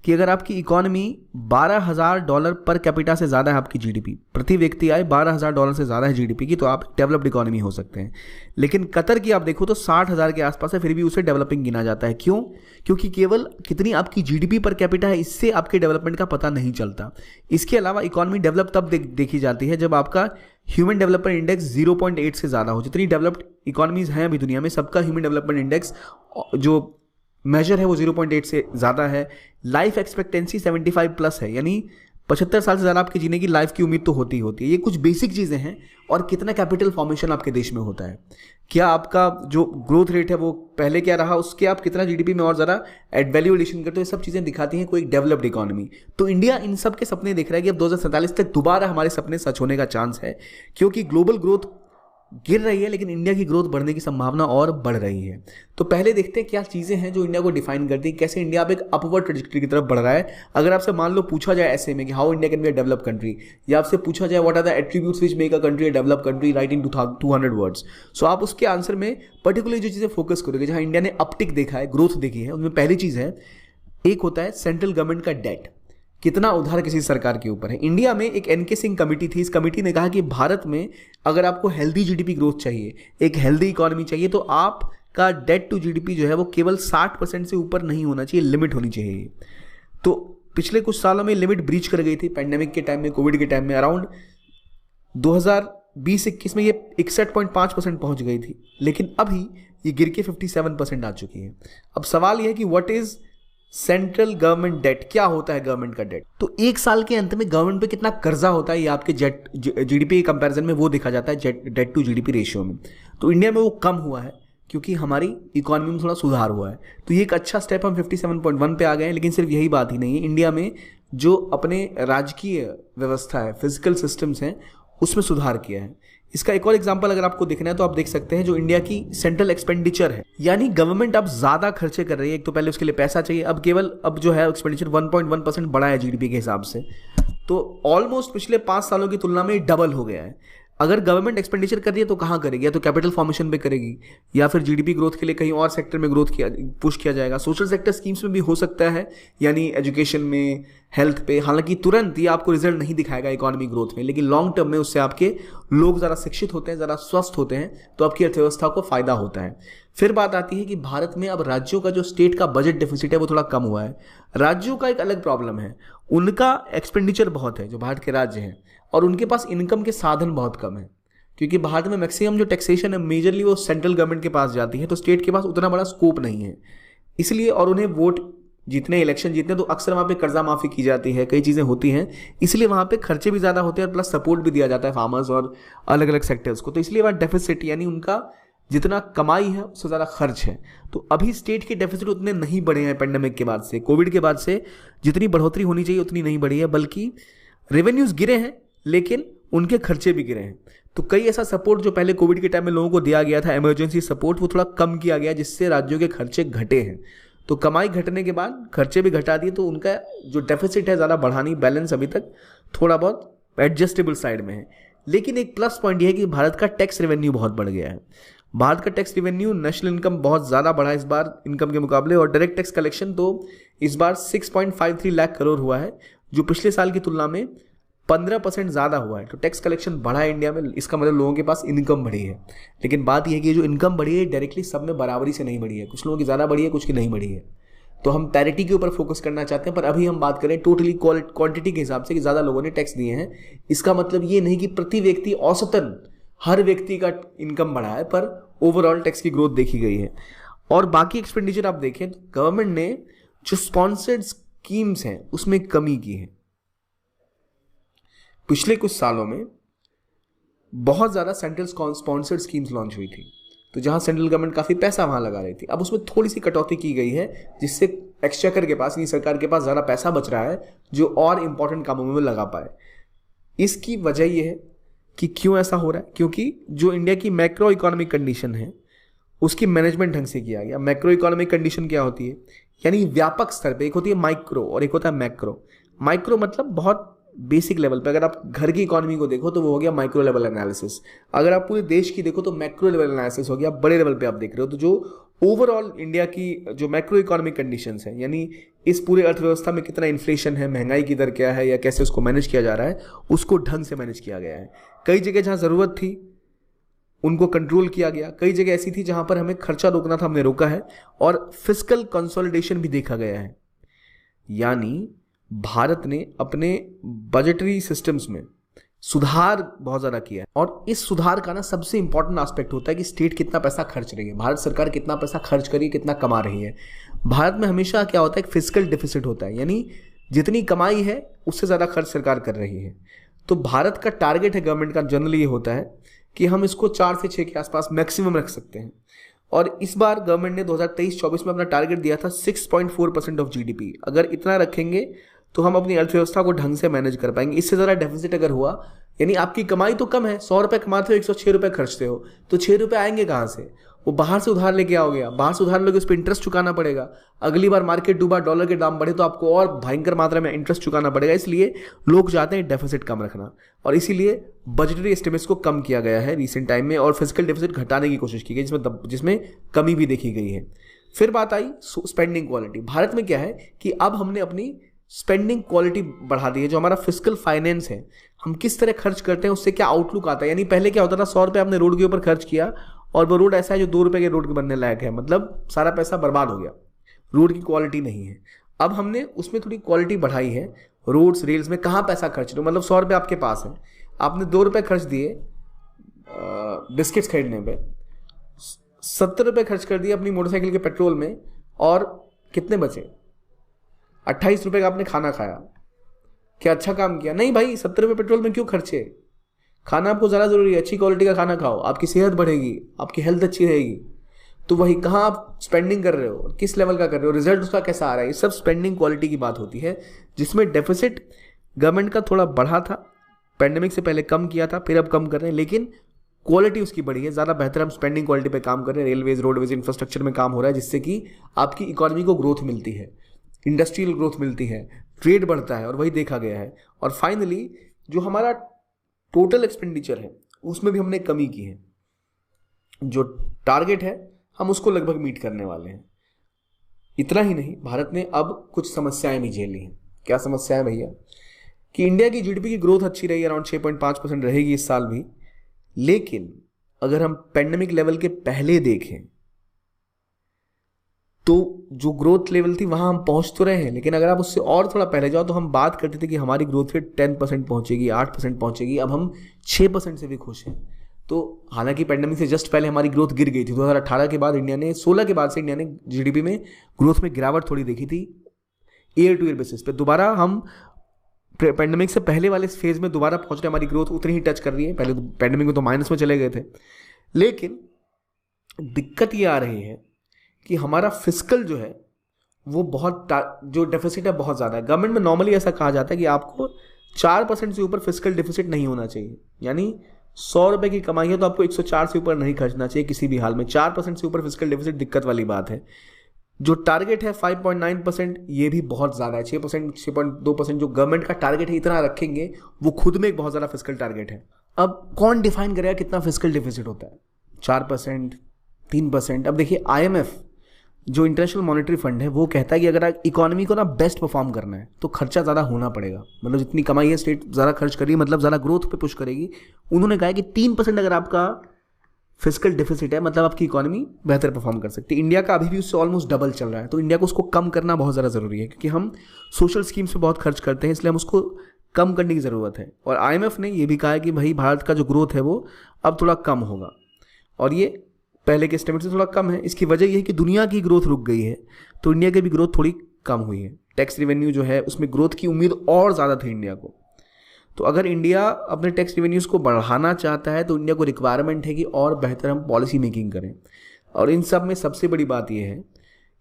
कि अगर आपकी इकोनॉमी $12,000 पर कैपिटा से ज़्यादा है, आपकी जीडीपी प्रति व्यक्ति आय $12,000 से ज़्यादा है जीडीपी की, तो आप डेवलप्ड इकोनॉमी हो सकते हैं। लेकिन कतर की आप देखो तो 60,000 के आसपास है, फिर भी उसे डेवलपिंग गिना जाता है। क्यों? क्योंकि केवल कितनी आपकी जीडीपी पर कैपिटा है, इससे आपके डेवलपमेंट का पता नहीं चलता। इसके अलावा इकोनॉमी डेवलप तब देखी जाती है जब आपका ह्यूमन डेवलपमेंट इंडेक्स 0.8 से ज़्यादा हो। जितनी डेवलप्ड इकोनॉमीज़ हैं अभी दुनिया में, सबका ह्यूमन डेवलपमेंट इंडेक्स जो मेजर है वो 0.8 से ज़्यादा है। लाइफ एक्सपेक्टेंसी 75+ है, यानी 75 साल से ज़्यादा आपके जीने की लाइफ की उम्मीद तो होती है। ये कुछ बेसिक चीज़ें हैं। और कितना कैपिटल फॉर्मेशन आपके देश में होता है, क्या आपका जो ग्रोथ रेट है वो पहले क्या रहा, उसके आप कितना जीडीपी में और ज़रा एड वैल्यू एडिशन करते हो, ये सब चीज़ें दिखाती हैं कोई एक डेवलप्ड इकोनॉमी। तो इंडिया इन सब के सपने देख रहा है कि अब 2047 तक दोबारा हमारे सपने सच होने का चांस है, क्योंकि ग्लोबल ग्रोथ गिर रही है लेकिन इंडिया की ग्रोथ बढ़ने की संभावना और बढ़ रही है। तो पहले देखते हैं क्या चीज़ें हैं जो इंडिया को डिफाइन करती है, कैसे इंडिया अब एक अपवर्ड ट्रेजेक्टरी की तरफ बढ़ रहा है। अगर आपसे मान लो पूछा जाए ऐसे में कि how India can be a develop country, या आपसे पूछा जाए what are the attributes which make a country a develop country, right in 200 words, so आप उसके आंसर में पर्टिकुलरली जो चीज़ें फोकस करोगे, जहाँ इंडिया ने अपटिक देखा है, ग्रोथ देखी है, उनमें पहली चीज़ है, एक होता है सेंट्रल गवर्नमेंट का डेट, कितना उधार किसी सरकार के ऊपर है। इंडिया में एक एनके सिंह कमेटी थी, इस कमेटी ने कहा कि भारत में अगर आपको हेल्दी जीडीपी ग्रोथ चाहिए, एक हेल्दी इकोनॉमी चाहिए, तो आपका डेट टू जीडीपी जो है वो केवल 60% से ऊपर नहीं होना चाहिए, लिमिट होनी चाहिए। तो पिछले कुछ सालों में लिमिट ब्रीच कर गई थी, पैंडेमिक के टाइम में, कोविड के टाइम में। अराउंड 2020-21 में ये 61.5% पहुंच गई थी, लेकिन अभी ये गिर के 57% आ चुकी है। अब सवाल यह है कि what is central government debt, क्या होता है गवर्नमेंट का डेट? तो एक साल के अंत में गवर्नमेंट पे कितना कर्जा होता है, ये आपके जीडीपी के कंपैरिजन में वो देखा जाता है डेट टू जीडीपी रेशियो में। तो इंडिया में वो कम हुआ है क्योंकि हमारी इकोनॉमी में थोड़ा सुधार हुआ है। तो ये एक अच्छा स्टेप, हम 57.1 पे आ गए हैं। लेकिन सिर्फ यही बात ही नहीं है, इंडिया में जो अपने राजकीय व्यवस्था है, फिजिकल सिस्टम्स हैं, उसमें सुधार किया है। इसका एक और एग्जांपल अगर आपको देखना है तो आप देख सकते हैं, जो इंडिया की सेंट्रल एक्सपेंडिचर है, यानी गवर्नमेंट अब ज़्यादा खर्चे कर रही है। एक तो पहले उसके लिए पैसा चाहिए, अब जो है एक्सपेंडिचर 1.1% बढ़ा है जीडीपी के हिसाब से। तो ऑलमोस्ट पिछले 5 सालों की तुलना में डबल हो गया है। अगर गवर्नमेंट एक्सपेंडिचर कर रही है तो कहाँ करेगी? या तो कैपिटल फॉर्मेशन पे करेगी, या फिर जीडीपी ग्रोथ के लिए कहीं और सेक्टर में पुश किया जाएगा। सोशल सेक्टर स्कीम्स में भी हो सकता है, यानी एजुकेशन में, हेल्थ पे। हालांकि तुरंत ये आपको रिजल्ट नहीं दिखाएगा इकोनॉमी ग्रोथ में, लेकिन लॉन्ग टर्म में उससे आपके लोग ज़रा शिक्षित होते हैं, ज़रा स्वस्थ होते हैं, तो आपकी अर्थव्यवस्था को फायदा होता है। फिर बात आती है कि भारत में अब राज्यों का जो स्टेट का बजट डेफिसिट है वो थोड़ा कम हुआ है। राज्यों का एक अलग प्रॉब्लम है, उनका एक्सपेंडिचर बहुत है, जो भारत के राज्य हैं, और उनके पास इनकम के साधन बहुत कम है, क्योंकि भारत में मैक्सिमम जो टैक्सेशन है मेजरली वो सेंट्रल गवर्नमेंट के पास जाती है, तो स्टेट के पास उतना बड़ा स्कोप नहीं है इसलिए। और उन्हें वोट जीतने, इलेक्शन जीतने, तो अक्सर वहाँ पे कर्जा माफ़ी की जाती है, कई चीज़ें होती हैं, इसलिए वहाँ पे खर्चे भी ज़्यादा होते हैं और प्लस सपोर्ट भी दिया जाता है फार्मर्स और अलग अलग सेक्टर्स को। तो इसलिए वहाँ डेफिसिट, यानी उनका जितना कमाई है उससे ज़्यादा खर्च है। तो अभी स्टेट के डेफिसिट उतने नहीं बढ़े हैं पेंडेमिक के बाद से, कोविड के बाद से जितनी बढ़ोतरी होनी चाहिए उतनी नहीं बढ़ी है, बल्कि रेवेन्यूज़ गिरे हैं लेकिन उनके खर्चे भी गिरे हैं। तो कई ऐसा सपोर्ट जो पहले कोविड के टाइम में लोगों को दिया गया था, इमरजेंसी सपोर्ट, वो थोड़ा कम किया गया, जिससे राज्यों के खर्चे घटे हैं। तो कमाई घटने के बाद खर्चे भी घटा दिए, तो उनका जो डेफिसिट है ज़्यादा बढ़ा नहीं, बैलेंस अभी तक थोड़ा बहुत एडजस्टेबल साइड में है। लेकिन एक प्लस पॉइंट ये है कि भारत का टैक्स रेवेन्यू बहुत बढ़ गया है। भारत का टैक्स रेवेन्यू, नेशनल इनकम बहुत ज़्यादा बढ़ा है इस बार इनकम के मुकाबले, और डायरेक्ट टैक्स कलेक्शन तो इस बार 6.53 लाख करोड़ हुआ है, जो पिछले साल की तुलना में 15% ज़्यादा हुआ है। तो टैक्स कलेक्शन बढ़ा है इंडिया में, इसका मतलब लोगों के पास इनकम बढ़ी है। लेकिन बात यह है कि जो इनकम बढ़ी है डायरेक्टली सब में बराबरी से नहीं बढ़ी है, कुछ लोगों की ज़्यादा बढ़ी है, कुछ की नहीं बढ़ी है। तो हम पैरिटी के ऊपर फोकस करना चाहते हैं, पर अभी हम बात करें टोटली क्वांटिटी के हिसाब से कि ज़्यादा लोगों ने टैक्स दिए हैं। इसका मतलब ये नहीं कि प्रति व्यक्ति औसतन हर व्यक्ति का इनकम बढ़ा है, पर ओवरऑल टैक्स की ग्रोथ देखी गई है। और बाकी एक्सपेंडिचर आप देखें तो गवर्नमेंट ने जो स्पॉन्सर्ड स्कीम्स हैं उसमें कमी की है। पिछले कुछ सालों में बहुत ज़्यादा सेंट्रल स्पॉन्सर्ड स्कीम्स लॉन्च हुई थी, तो जहां सेंट्रल गवर्नमेंट काफ़ी पैसा वहां लगा रही थी। अब उसमें थोड़ी सी कटौती की गई है, जिससे एक्सचेकर के पास, यानी सरकार के पास ज़्यादा पैसा बच रहा है जो और इंपॉर्टेंट कामों में लगा पाए। इसकी वजह यह है कि क्यों ऐसा हो रहा है, क्योंकि जो इंडिया की मैक्रो इकोनॉमिक कंडीशन है उसकी मैनेजमेंट ढंग से किया गया। मैक्रो इकोनॉमिक कंडीशन क्या होती है, यानी व्यापक स्तर पे, एक होती है माइक्रो और एक होता है मैक्रो। माइक्रो मतलब बहुत बेसिक लेवल पे, अगर आप घर की इकोनॉमी को देखो तो वो हो गया माइक्रो लेवल एनालिसिस। अगर आप पूरे देश की देखो तो मैक्रो लेवल एनालिसिस हो गया, बड़े लेवल पे आप देख रहे हो। तो जो ओवरऑल इंडिया की जो मैक्रो इकोनॉमिक कंडीशंस है, यानी इस पूरे अर्थव्यवस्था में कितना इन्फ्लेशन है, महंगाई की दर क्या है, या कैसे उसको मैनेज किया जा रहा है, उसको ढंग से मैनेज किया गया है। कई जगह जहाँ ज़रूरत थी उनको कंट्रोल किया गया, कई जगह ऐसी थी जहाँ पर हमें खर्चा रोकना था, हमने रोका है। और फिस्कल कंसोलिडेशन भी देखा गया है, यानी भारत ने अपने बजटरी सिस्टम्स में सुधार बहुत ज़्यादा किया है। और इस सुधार का ना सबसे इंपॉर्टेंट एस्पेक्ट होता है कि स्टेट कितना पैसा खर्च रही है, भारत सरकार कितना पैसा खर्च करी, कितना कमा रही है। भारत में हमेशा क्या होता है, एक फिस्कल डिफिसिट होता है, यानी जितनी कमाई है उससे ज़्यादा खर्च सरकार कर रही है। तो भारत का टारगेट है गवर्नमेंट का, जनरली ये होता है कि हम इसको 4 से 6 के आसपास मैक्सिमम रख सकते हैं। और इस बार गवर्नमेंट ने 2023-24 में अपना टारगेट दिया था 6.4% ऑफ जीडीपी। अगर इतना रखेंगे तो हम अपनी अर्थव्यवस्था को ढंग से मैनेज कर पाएंगे। इससे ज़्यादा डेफिसिट अगर हुआ, यानी आपकी कमाई तो कम है, 100 रुपये कमाते हो, 106 रुपये खर्चते हो, तो 6 रुपये आएंगे कहाँ से? वो बाहर से उधार लेके आओगे, बाहर से उधार लोगे, उस पर इंटरेस्ट चुकाना पड़ेगा। अगली बार मार्केट डूबा, डॉलर के दाम बढ़े तो आपको और भयंकर मात्रा में इंटरेस्ट चुकाना पड़ेगा। इसलिए लोग चाहते हैं डेफिसिट कम रखना, और इसीलिए बजटरी एस्टिमेट्स को कम किया गया है रिसेंट टाइम में, और फिजिकल डेफिसिट घटाने की कोशिश की गई, जिसमें कमी भी देखी गई है। फिर बात आई स्पेंडिंग क्वालिटी। भारत में क्या है कि अब हमने अपनी स्पेंडिंग क्वालिटी बढ़ा दी है। जो हमारा फिस्कल फाइनेंस है, हम किस तरह खर्च करते हैं, उससे क्या आउटलुक आता है। यानी पहले क्या होता था, 100 रुपये आपने रोड के ऊपर खर्च किया और वो रोड ऐसा है जो 2 रुपये के रोड के बनने लायक है, मतलब सारा पैसा बर्बाद हो गया, रोड की क्वालिटी नहीं है। अब हमने उसमें थोड़ी क्वालिटी बढ़ाई है। रोड्स रेल्स में कहाँ पैसा खर्च रहे हो, मतलब 100 रुपये आपके पास है, आपने 2 रुपये खर्च दिए बिस्किट्स खरीदने पे, 70 रुपये खर्च कर दिए अपनी मोटरसाइकिल के पेट्रोल में, और कितने बचे? 28 रुपये का आपने खाना खाया। क्या अच्छा काम किया? नहीं भाई, 70 रुपये पेट्रोल में क्यों खर्चे? खाना आपको ज़्यादा ज़रूरी है, अच्छी क्वालिटी का खाना खाओ, आपकी सेहत बढ़ेगी, आपकी हेल्थ अच्छी रहेगी। तो वही कहाँ आप स्पेंडिंग कर रहे हो, किस लेवल का कर रहे हो, रिजल्ट उसका कैसा आ रहा है, ये सब स्पेंडिंग क्वालिटी की बात होती है, जिसमें डेफिसिट गवर्नमेंट का थोड़ा बढ़ा था, पैंडेमिक से पहले कम किया था, फिर अब कम कर रहे हैं, लेकिन क्वालिटी उसकी बढ़ी है, ज़्यादा बेहतर हम स्पेंडिंग क्वालिटी पे काम कर रहे हैं। रेलवेज, रोडवेज, इंफ्रास्ट्रक्चर में काम हो रहा है, जिससे कि आपकी इकोनॉमी को ग्रोथ मिलती है, इंडस्ट्रियल ग्रोथ मिलती है, ट्रेड बढ़ता है, और वही देखा गया है। और फाइनली जो हमारा टोटल एक्सपेंडिचर है उसमें भी हमने कमी की है। जो टारगेट है हम उसको लगभग मीट करने वाले हैं। इतना ही नहीं, भारत ने अब कुछ समस्याएं भी झेली हैं। क्या समस्याएं भैया? कि इंडिया की जीडीपी की ग्रोथ अच्छी रही, अराउंड 6.5% रहेगी इस साल भी, लेकिन अगर हम पेंडेमिक लेवल के पहले देखें तो जो ग्रोथ लेवल थी वहां हम पहुंच तो रहे हैं, लेकिन अगर आप उससे और थोड़ा पहले जाओ तो हम बात करते थे कि हमारी ग्रोथ रेट 10% पहुंचेगी, 8% पहुंचेगी, अब हम 6% से भी खुश हैं। तो हालांकि पेंडेमिक से जस्ट पहले हमारी ग्रोथ गिर गई थी। 2018 के बाद इंडिया ने, 16 के बाद से इंडिया ने जीडीपी में ग्रोथ में गिरावट थोड़ी देखी थी, ईयर टू ईयर बेसिस पे। दोबारा हम पेंडेमिक से पहले वाले फेज में दोबारा पहुंच रहे, हमारी ग्रोथ उतनी ही टच कर रही है। पहले तो पेंडेमिक में तो माइनस में चले गए थे, लेकिन दिक्कत ये आ रही है कि हमारा फिस्कल जो है वो बहुत, जो डेफिसिट है बहुत ज़्यादा है। गवर्नमेंट में नॉर्मली ऐसा कहा जाता है कि आपको 4% से ऊपर फिस्कल डेफिसिट नहीं होना चाहिए, यानी 100 रुपये की कमाई है तो आपको 104 से ऊपर नहीं खर्चना चाहिए किसी भी हाल में। 4% से ऊपर फिस्कल डेफिसिट दिक्कत वाली बात है। जो टारगेट है 5.9%, ये भी बहुत ज़्यादा है। 6%, 6.2% जो गवर्नमेंट का टारगेट है, इतना रखेंगे वो खुद में एक बहुत ज़्यादा फिस्कल टारगेट है। अब कौन डिफाइन करेगा कितना फिस्कल डेफिसिट होता है? 4%, 3%? अब देखिए IMF जो इंटरनेशनल मॉनेटरी फंड है वो कहता है कि अगर इकोनॉमी को ना बेस्ट परफॉर्म करना है तो खर्चा ज़्यादा होना पड़ेगा, मतलब जितनी कमाई है स्टेट ज़्यादा खर्च करेगी, मतलब ज़्यादा ग्रोथ पे पुश करेगी। उन्होंने कहा है कि 3% अगर आपका फिजिकल डेफिसिट है मतलब आपकी इकोनॉमी बेहतर परफॉर्म कर सकती है। इंडिया का अभी भी उससे ऑलमोस्ट डबल चल रहा है, तो इंडिया को उसको कम करना बहुत ज़्यादा ज़रूरी है, क्योंकि हम सोशल स्कीम्स पे बहुत खर्च करते हैं, इसलिए हम उसको कम करने की ज़रूरत है। और IMF ने ये भी कहा है कि भाई भारत का जो ग्रोथ है वो अब थोड़ा कम होगा, और ये पहले के एस्टिमेट से थोड़ा कम है। इसकी वजह ये है कि दुनिया की ग्रोथ रुक गई है, तो इंडिया की भी ग्रोथ थोड़ी कम हुई है। टैक्स रेवेन्यू जो है उसमें ग्रोथ की उम्मीद और ज़्यादा थी इंडिया को। तो अगर इंडिया अपने टैक्स रेवेन्यूज़ को बढ़ाना चाहता है तो इंडिया को रिक्वायरमेंट है कि और बेहतर हम पॉलिसी मेकिंग करें। और इन सब में सबसे बड़ी बात यह है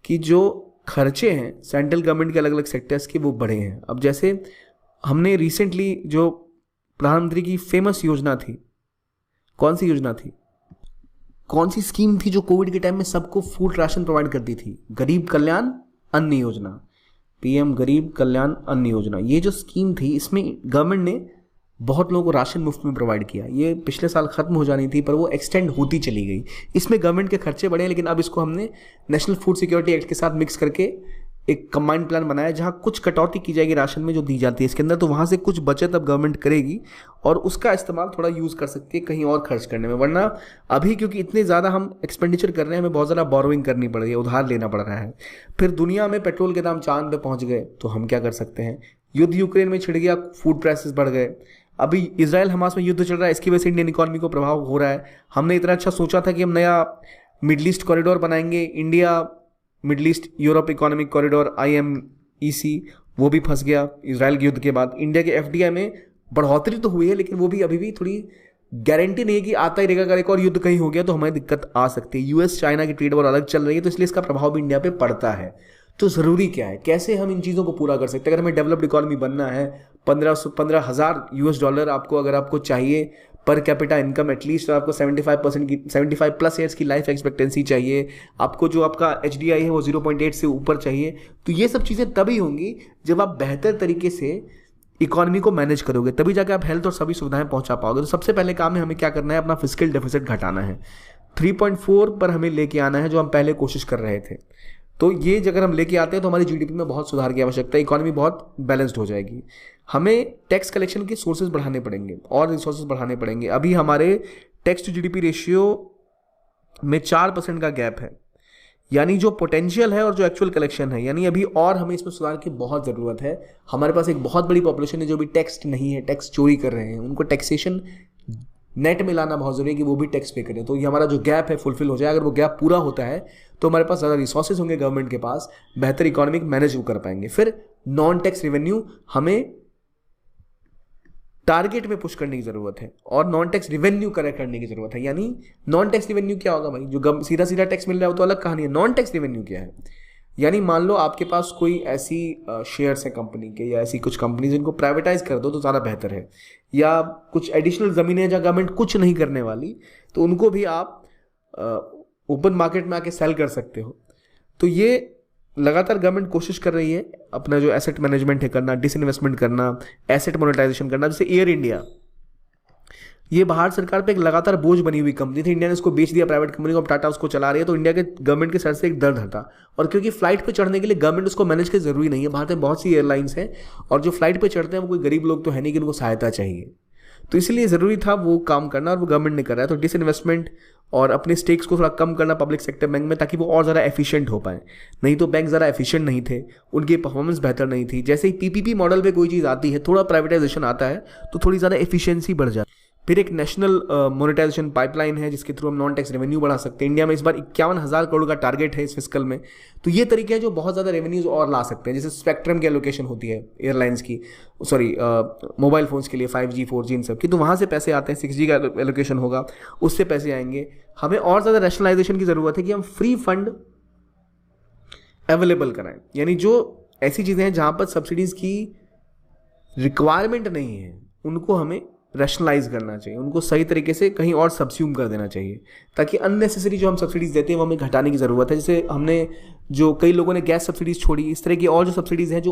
कि जो खर्चे हैं सेंट्रल गवर्नमेंट के अलग अलग सेक्टर्स के वो बढ़े हैं। अब जैसे हमने रिसेंटली जो प्रधानमंत्री की फेमस योजना थी, कौन सी योजना थी, कौन सी स्कीम थी जो कोविड के टाइम में सबको फूड राशन प्रोवाइड करती थी, गरीब कल्याण अन्न योजना, PM गरीब कल्याण अन्न योजना। ये जो स्कीम थी इसमें गवर्नमेंट ने बहुत लोगों को राशन मुफ्त में प्रोवाइड किया। ये पिछले साल खत्म हो जानी थी पर वो एक्सटेंड होती चली गई। इसमें गवर्नमेंट के खर्चे बढ़े, लेकिन अब इसको हमने नेशनल फूड सिक्योरिटी एक्ट के साथ मिक्स करके एक कंबाइंड प्लान बनाया जहां कुछ कटौती की जाएगी राशन में जो दी जाती है इसके अंदर, तो वहां से कुछ बचत अब गवर्नमेंट करेगी और उसका इस्तेमाल थोड़ा यूज़ कर सकती है कहीं और खर्च करने में। वरना अभी क्योंकि इतने ज़्यादा हम एक्सपेंडिचर कर रहे हैं, हमें बहुत ज़्यादा बोरोइंग करनी पड़ रही है, उधार लेना पड़ रहा है। फिर दुनिया में पेट्रोल के दाम चांद पे पहुंच गए तो हम क्या कर सकते हैं, युद्ध यूक्रेन में छिड़ गया, फूड प्राइसेस बढ़ गए, अभी इजराइल हमास में युद्ध चल रहा है, इसकी वजह से इंडियन इकोनॉमी को प्रभाव हो रहा है। हमने इतना अच्छा सोचा था कि हम नया मिडल ईस्ट कॉरिडोर बनाएंगे, India middle east Europe economic corridor IMEC, वो भी फंस गया इजराइल के युद्ध के बाद। इंडिया के FDI में बढ़ोतरी तो हुई है लेकिन वो भी अभी भी थोड़ी गारंटी नहीं है कि आता ही रहेगा, अगर एक और युद्ध कहीं हो गया तो हमें दिक्कत आ सकती है। US चाइना की ट्रेड वॉर अलग चल रही है तो इसलिए इसका प्रभाव भी इंडिया पे पड़ता है। तो ज़रूरी क्या है, कैसे हम इन चीज़ों को पूरा कर सकते हैं। अगर हमें डेवलप्ड इकोनॉमी बनना है, 15,000 US डॉलर आपको अगर आपको चाहिए पर कैपिटा इनकम एटलीस्ट, आपको 75% की 75+ ईयर्स की लाइफ एक्सपेक्टेंसी चाहिए, आपको जो आपका HDI है वो 0.8 से ऊपर चाहिए। तो ये सब चीज़ें तभी होंगी जब आप बेहतर तरीके से इकोनॉमी को मैनेज करोगे, तभी जाके आप हेल्थ और सभी सुविधाएं पहुंचा पाओगे। तो सबसे पहले काम है हमें क्या करना है, अपना फिस्कल डेफिसिट घटाना है, 3.4 पर हमें लेके आना है जो हम पहले कोशिश कर रहे थे। तो ये अगर हम लेके आते हैं तो हमारी GDP में बहुत सुधार की आवश्यकता है, इकोनॉमी बहुत बैलेंस्ड हो जाएगी। हमें टैक्स कलेक्शन के सोर्सेज बढ़ाने पड़ेंगे और रिसोर्सेज बढ़ाने पड़ेंगे। अभी हमारे टैक्स टू GDP रेशियो में 4% का गैप है, यानी जो पोटेंशियल है और जो एक्चुअल कलेक्शन है, यानी अभी और हमें इसमें सुधार की बहुत ज़रूरत है। हमारे पास एक बहुत बड़ी पॉपुलेशन है जो भी टैक्स नहीं है, टैक्स चोरी कर रहे हैं, उनको टैक्सेशन नेट में लाना बहुत ज़रूरी है कि वो भी टैक्स पे करें। तो ये हमारा जो गैप है फुलफिल हो जाए। अगर वो गैप पूरा होता है तो हमारे पास ज़्यादा रिसोर्सेज होंगे गवर्नमेंट के पास, बेहतर इकोनॉमिक मैनेज कर पाएंगे। फिर नॉन टैक्स रेवेन्यू हमें टारगेट में पुश करने की ज़रूरत है और नॉन टैक्स रेवेन्यू करेक्ट करने की ज़रूरत है। यानी नॉन टैक्स रेवेन्यू क्या होगा भाई, जो सीधा सीधा टैक्स मिल रहा है वो तो अलग कहानी है। नॉन टैक्स रेवेन्यू क्या है, यानी मान लो आपके पास कोई ऐसी शेयर्स है कंपनी के या ऐसी कुछ कंपनी जिनको प्राइवेटाइज कर दो तो ज़्यादा बेहतर है, या कुछ एडिशनल ज़मीनें जहाँ गवर्नमेंट कुछ नहीं करने वाली तो उनको भी आप ओपन मार्केट में आके सेल कर सकते हो। तो ये लगातार गवर्नमेंट कोशिश कर रही है अपना जो एसेट मैनेजमेंट है करना, डिसइन्वेस्टमेंट करना, एसेट मोनेटाइजेशन करना। जैसे एयर इंडिया, ये भारत सरकार पे एक लगातार बोझ बनी हुई कंपनी थी, इंडिया ने इसको बेच दिया प्राइवेट कंपनी को, अब टाटा उसको चला रही है। तो इंडिया के गवर्नमेंट के सर से एक दर्द हटा, और क्योंकि फ्लाइट पे चढ़ने के लिए गवर्नमेंट उसको मैनेज करना जरूरी नहीं है। भारत में बहुत सी एयरलाइंस हैं और जो फ्लाइट पे चढ़ते हैं वो कोई गरीब लोग तो है नहीं कि उनको सहायता चाहिए, तो इसलिए ज़रूरी था वो काम करना और वो गवर्नमेंट ने करा है। तो डिसइन्वेस्टमेंट और अपने स्टेक्स को थोड़ा कम करना पब्लिक सेक्टर बैंक में, ताकि वो और ज़्यादा एफिशिएंट हो पाए। नहीं तो बैंक ज़्यादा एफिशिएंट नहीं थे, उनकी परफॉर्मेंस बेहतर नहीं थी। जैसे ही PPP मॉडल पे कोई चीज़ आती है, थोड़ा प्राइवेटाइजेशन आता है तो थोड़ी ज़्यादा एफिशिएंसी बढ़ जाती है। फिर एक नेशनल मोनेटाइजेशन पाइपलाइन है जिसके थ्रू हम नॉन टैक्स रेवेन्यू बढ़ा सकते हैं। इंडिया में इस बार 51,000 करोड़ का टारगेट है इस फिस्कल में। तो ये तरीके हैं जो बहुत ज़्यादा रेवेन्यूज और ला सकते हैं। जैसे स्पेक्ट्रम की एलोकेशन होती है एयरलाइंस की, मोबाइल फोन्स के लिए 5G 4G इन सब की, तो वहाँ से पैसे आते हैं। 6G का एलोकेशन होगा, उससे पैसे आएंगे। हमें और ज़्यादा रैशनलाइजेशन की ज़रूरत है कि हम फ्री फंड अवेलेबल कराएं, यानी जो ऐसी चीज़ें हैं जहाँ पर सब्सिडीज़ की रिक्वायरमेंट नहीं है उनको हमें रैशनलाइज करना चाहिए, उनको सही तरीके से कहीं और सब्स्यूम कर देना चाहिए, ताकि अननेसेसरी जो हम सब्सिडीज़ देते हैं वो हमें घटाने की ज़रूरत है। जैसे हमने जो कई लोगों ने गैस सब्सिडीज़ छोड़ी, इस तरह की और जो सब्सिडीज़ हैं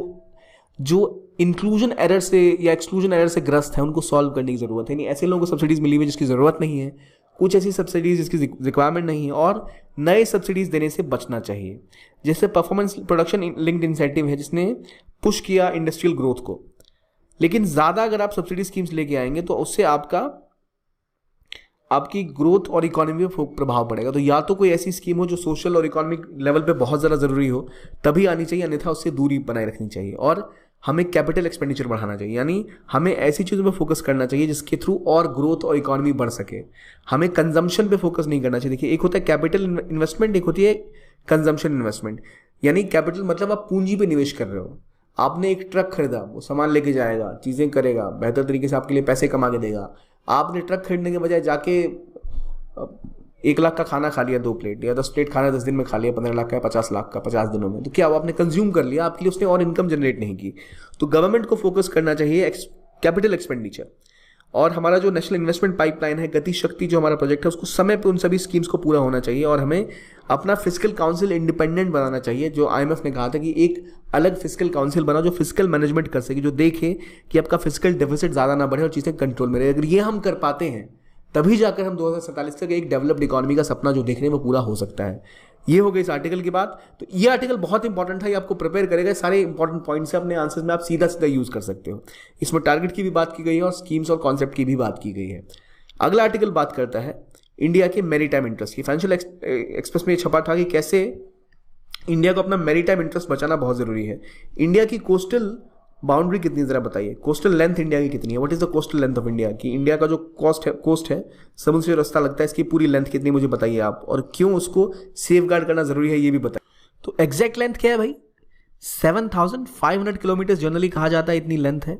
जो इंक्लूजन एरर से या एक्सक्लूजन एरर से ग्रस्त है, उनको सॉल्व करने की ज़रूरत है। नहीं ऐसे लोगों को सब्सिडीज़ मिली हुई जिसकी ज़रूरत नहीं है, कुछ ऐसी सब्सिडीज जिसकी रिक्वायरमेंट नहीं है, और नए सब्सिडीज देने से बचना चाहिए। जैसे परफॉर्मेंस प्रोडक्शन लिंक्ड इंसेंटिव है जिसने पुश किया इंडस्ट्रियल ग्रोथ को, लेकिन ज़्यादा अगर आप सब्सिडी स्कीम्स लेके आएंगे तो उससे आपकी ग्रोथ और इकोनॉमी पे प्रभाव पड़ेगा। तो या तो कोई ऐसी स्कीम हो जो सोशल और इकोनॉमिक लेवल पे बहुत ज़्यादा ज़रूरी हो तभी आनी चाहिए, अन्यथा उससे दूरी बनाए रखनी चाहिए। और हमें कैपिटल एक्सपेंडिचर बढ़ाना चाहिए, यानी हमें ऐसी चीज़ों पे फोकस करना चाहिए जिसके थ्रू और ग्रोथ और इकोनॉमी बढ़ सके। हमें कंजम्पशन पे फोकस नहीं करना चाहिए। देखिए, एक होता है कैपिटल इन्वेस्टमेंट, एक होती है कंजम्पशन इन्वेस्टमेंट। यानी कैपिटल मतलब आप पूंजी पे निवेश कर रहे हो। आपने एक ट्रक खरीदा, वो सामान लेके जाएगा, चीज़ें करेगा, बेहतर तरीके से आपके लिए पैसे कमा के देगा। आपने ट्रक खरीदने के बजाय जाके 1 लाख का खाना खा लिया 2 प्लेट, या 10 प्लेट खाना 10 दिन में खा लिया, 15 लाख का, 50 लाख का 50 दिनों में, तो क्या वो आपने कंज्यूम कर लिया, आपके लिए उसने और इनकम जनरेट नहीं की। तो गवर्नमेंट को फोकस करना चाहिए कैपिटल एक्सपेंडिचर। और हमारा जो नेशनल इन्वेस्टमेंट पाइपलाइन है, गति शक्ति जो हमारा प्रोजेक्ट है, उसको समय पे उन सभी स्कीम्स को पूरा होना चाहिए। और हमें अपना फिस्कल काउंसिल इंडिपेंडेंट बनाना चाहिए। जो IMF ने कहा था कि एक अलग फिस्कल काउंसिल बनाओ जो फिस्कल मैनेजमेंट कर सके, जो देखे कि आपका फिस्कल डेफिसिट ज़्यादा ना बढ़े और चीज़ें कंट्रोल में रहे। अगर ये हम कर पाते हैं तभी जाकर हम 2047 तक एक डेवलप्ड इकोनॉमी का सपना जो देखने में पूरा हो सकता है। ये हो गई इस आर्टिकल की बात। तो ये आर्टिकल बहुत इंपॉर्टेंट था, ये आपको प्रिपेयर करेगा। सारे इंपॉर्टेंट पॉइंट्स अपने आंसर्स में आप सीधा सीधा यूज कर सकते हो। इसमें टारगेट की भी बात की गई है और स्कीम्स और कॉन्सेप्ट की भी बात की गई है। अगला आर्टिकल बात करता है इंडिया के मैरीटाइम इंटरेस्ट की। फाइनेंशियल एक्सप्रेस में ये छपा था कि कैसे इंडिया को अपना मैरीटाइम इंटरेस्ट बचाना बहुत जरूरी है। इंडिया की कोस्टल बाउंड्री कितनी है जरा बताइए, कोस्टल लेंथ इंडिया की कितनी है, what is the coastal length of India, कि इंडिया का जो कोस्ट है समुद्र से रास्ता लगता है, इसकी पूरी लेंथ कितनी मुझे बताइए आप, और क्यों उसको सेफ गार्ड करना जरूरी है ये भी बताइए। तो एग्जैक्ट लेंथ क्या है भाई, 7,500 किलोमीटर जनरली कहा जाता है, इतनी लेंथ है।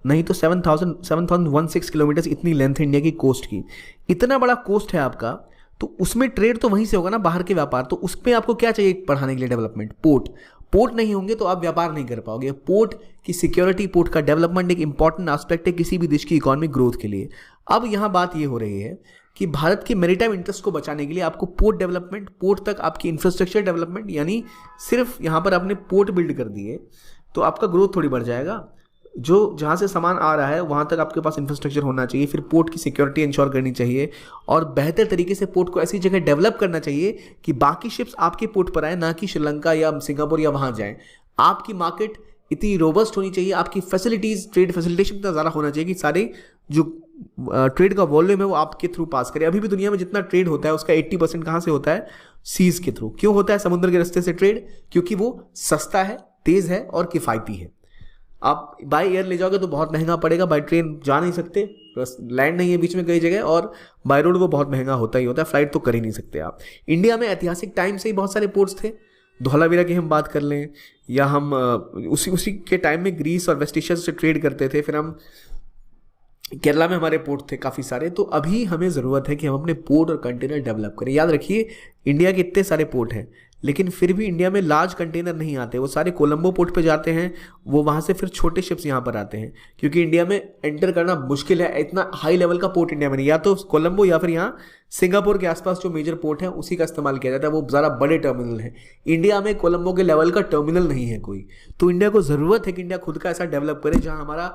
नहीं तो 7,016 किलोमीटर इतनी लेंथ है इंडिया की कोस्ट की। इतना बड़ा कोस्ट है आपका, तो उसमें ट्रेड तो वहीं से होगा ना, बाहर के व्यापार। तो उसमें आपको क्या चाहिए बढ़ाने के लिए डेवलपमेंट, पोर्ट नहीं होंगे तो आप व्यापार नहीं कर पाओगे। पोर्ट की सिक्योरिटी, पोर्ट का डेवलपमेंट एक इंपॉर्टेंट एस्पेक्ट है किसी भी देश की इकोनॉमिक ग्रोथ के लिए। अब यहाँ बात ये हो रही है कि भारत के मैरीटाइम इंटरेस्ट को बचाने के लिए आपको पोर्ट डेवलपमेंट, पोर्ट तक आपकी इंफ्रास्ट्रक्चर डेवलपमेंट, यानी सिर्फ यहाँ पर आपने पोर्ट बिल्ड कर दिए तो आपका ग्रोथ थोड़ी बढ़ जाएगा। जो जहाँ से सामान आ रहा है वहाँ तक आपके पास इंफ्रास्ट्रक्चर होना चाहिए, फिर पोर्ट की सिक्योरिटी इंश्योर करनी चाहिए, और बेहतर तरीके से पोर्ट को ऐसी जगह डेवलप करना चाहिए कि बाकी शिप्स आपके पोर्ट पर आए, ना कि श्रीलंका या सिंगापुर या वहाँ जाएं। आपकी मार्केट इतनी रोबस्ट होनी चाहिए, आपकी फैसिलिटीज़, ट्रेड फैसिलिटेशन इतना ज़्यादा होना चाहिए कि सारे जो ट्रेड का वॉल्यूम है वो आपके थ्रू पास करे। अभी भी दुनिया में जितना ट्रेड होता है उसका 80% कहाँ से होता है, सीज के थ्रू। क्यों होता है समुद्र के रास्ते से ट्रेड, क्योंकि वो सस्ता है, तेज़ है और किफ़ायती है। आप बाय एयर ले जाओगे तो बहुत महंगा पड़ेगा, बाय ट्रेन जा नहीं सकते, लैंड नहीं है बीच में कई जगह, और बाय रोड वो बहुत महंगा होता ही होता है, फ्लाइट तो कर ही नहीं सकते आप। इंडिया में ऐतिहासिक टाइम से ही बहुत सारे पोर्ट्स थे, धौलावीरा की हम बात कर लें, या हम उसी के टाइम में ग्रीस और वेस्ट एशिया से ट्रेड करते थे। फिर हम केरला में हमारे पोर्ट थे काफ़ी सारे। तो अभी हमें ज़रूरत है कि हम अपने पोर्ट और कंटेनर डेवलप करें। याद रखिए इंडिया के इतने सारे पोर्ट हैं, लेकिन फिर भी इंडिया में लार्ज कंटेनर नहीं आते, वो सारे कोलंबो पोर्ट पे जाते हैं, वो वहाँ से फिर छोटे शिप्स यहाँ पर आते हैं, क्योंकि इंडिया में एंटर करना मुश्किल है। इतना हाई लेवल का पोर्ट इंडिया में नहीं, या तो कोलंबो या फिर यहाँ सिंगापुर के आसपास जो मेजर पोर्ट है उसी का इस्तेमाल किया जाता है, वो ज़्यादा बड़े टर्मिनल है। इंडिया में कोलंबो के लेवल का टर्मिनल नहीं है कोई। तो इंडिया को ज़रूरत है कि इंडिया खुद का ऐसा डेवलप करे जहाँ हमारा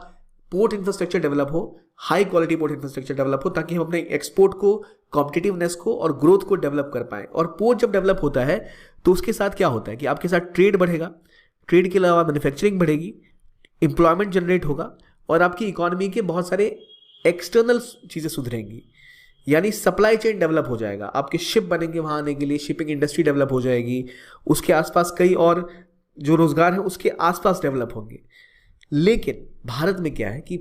पोर्ट इंफ्रास्ट्रक्चर डेवलप हो, high quality port infrastructure develop हो, ताकि हम अपने एक्सपोर्ट को, कॉम्पिटिटिवनेस को और ग्रोथ को डेवलप कर पाएं। और पोर्ट जब डेवलप होता है तो उसके साथ क्या होता है कि आपके साथ ट्रेड बढ़ेगा, ट्रेड के अलावा मैन्युफैक्चरिंग बढ़ेगी, एम्प्लॉयमेंट जनरेट होगा, और आपकी इकोनॉमी के बहुत सारे एक्सटर्नल चीज़ें सुधरेंगी, यानी सप्लाई चेन डेवलप हो जाएगा। आपके शिप बनेंगे वहाँ आने के लिए, शिपिंग इंडस्ट्री डेवलप हो जाएगी, उसके आसपास कई और जो रोज़गार है उसके आसपास डेवलप होंगे। लेकिन भारत में क्या है कि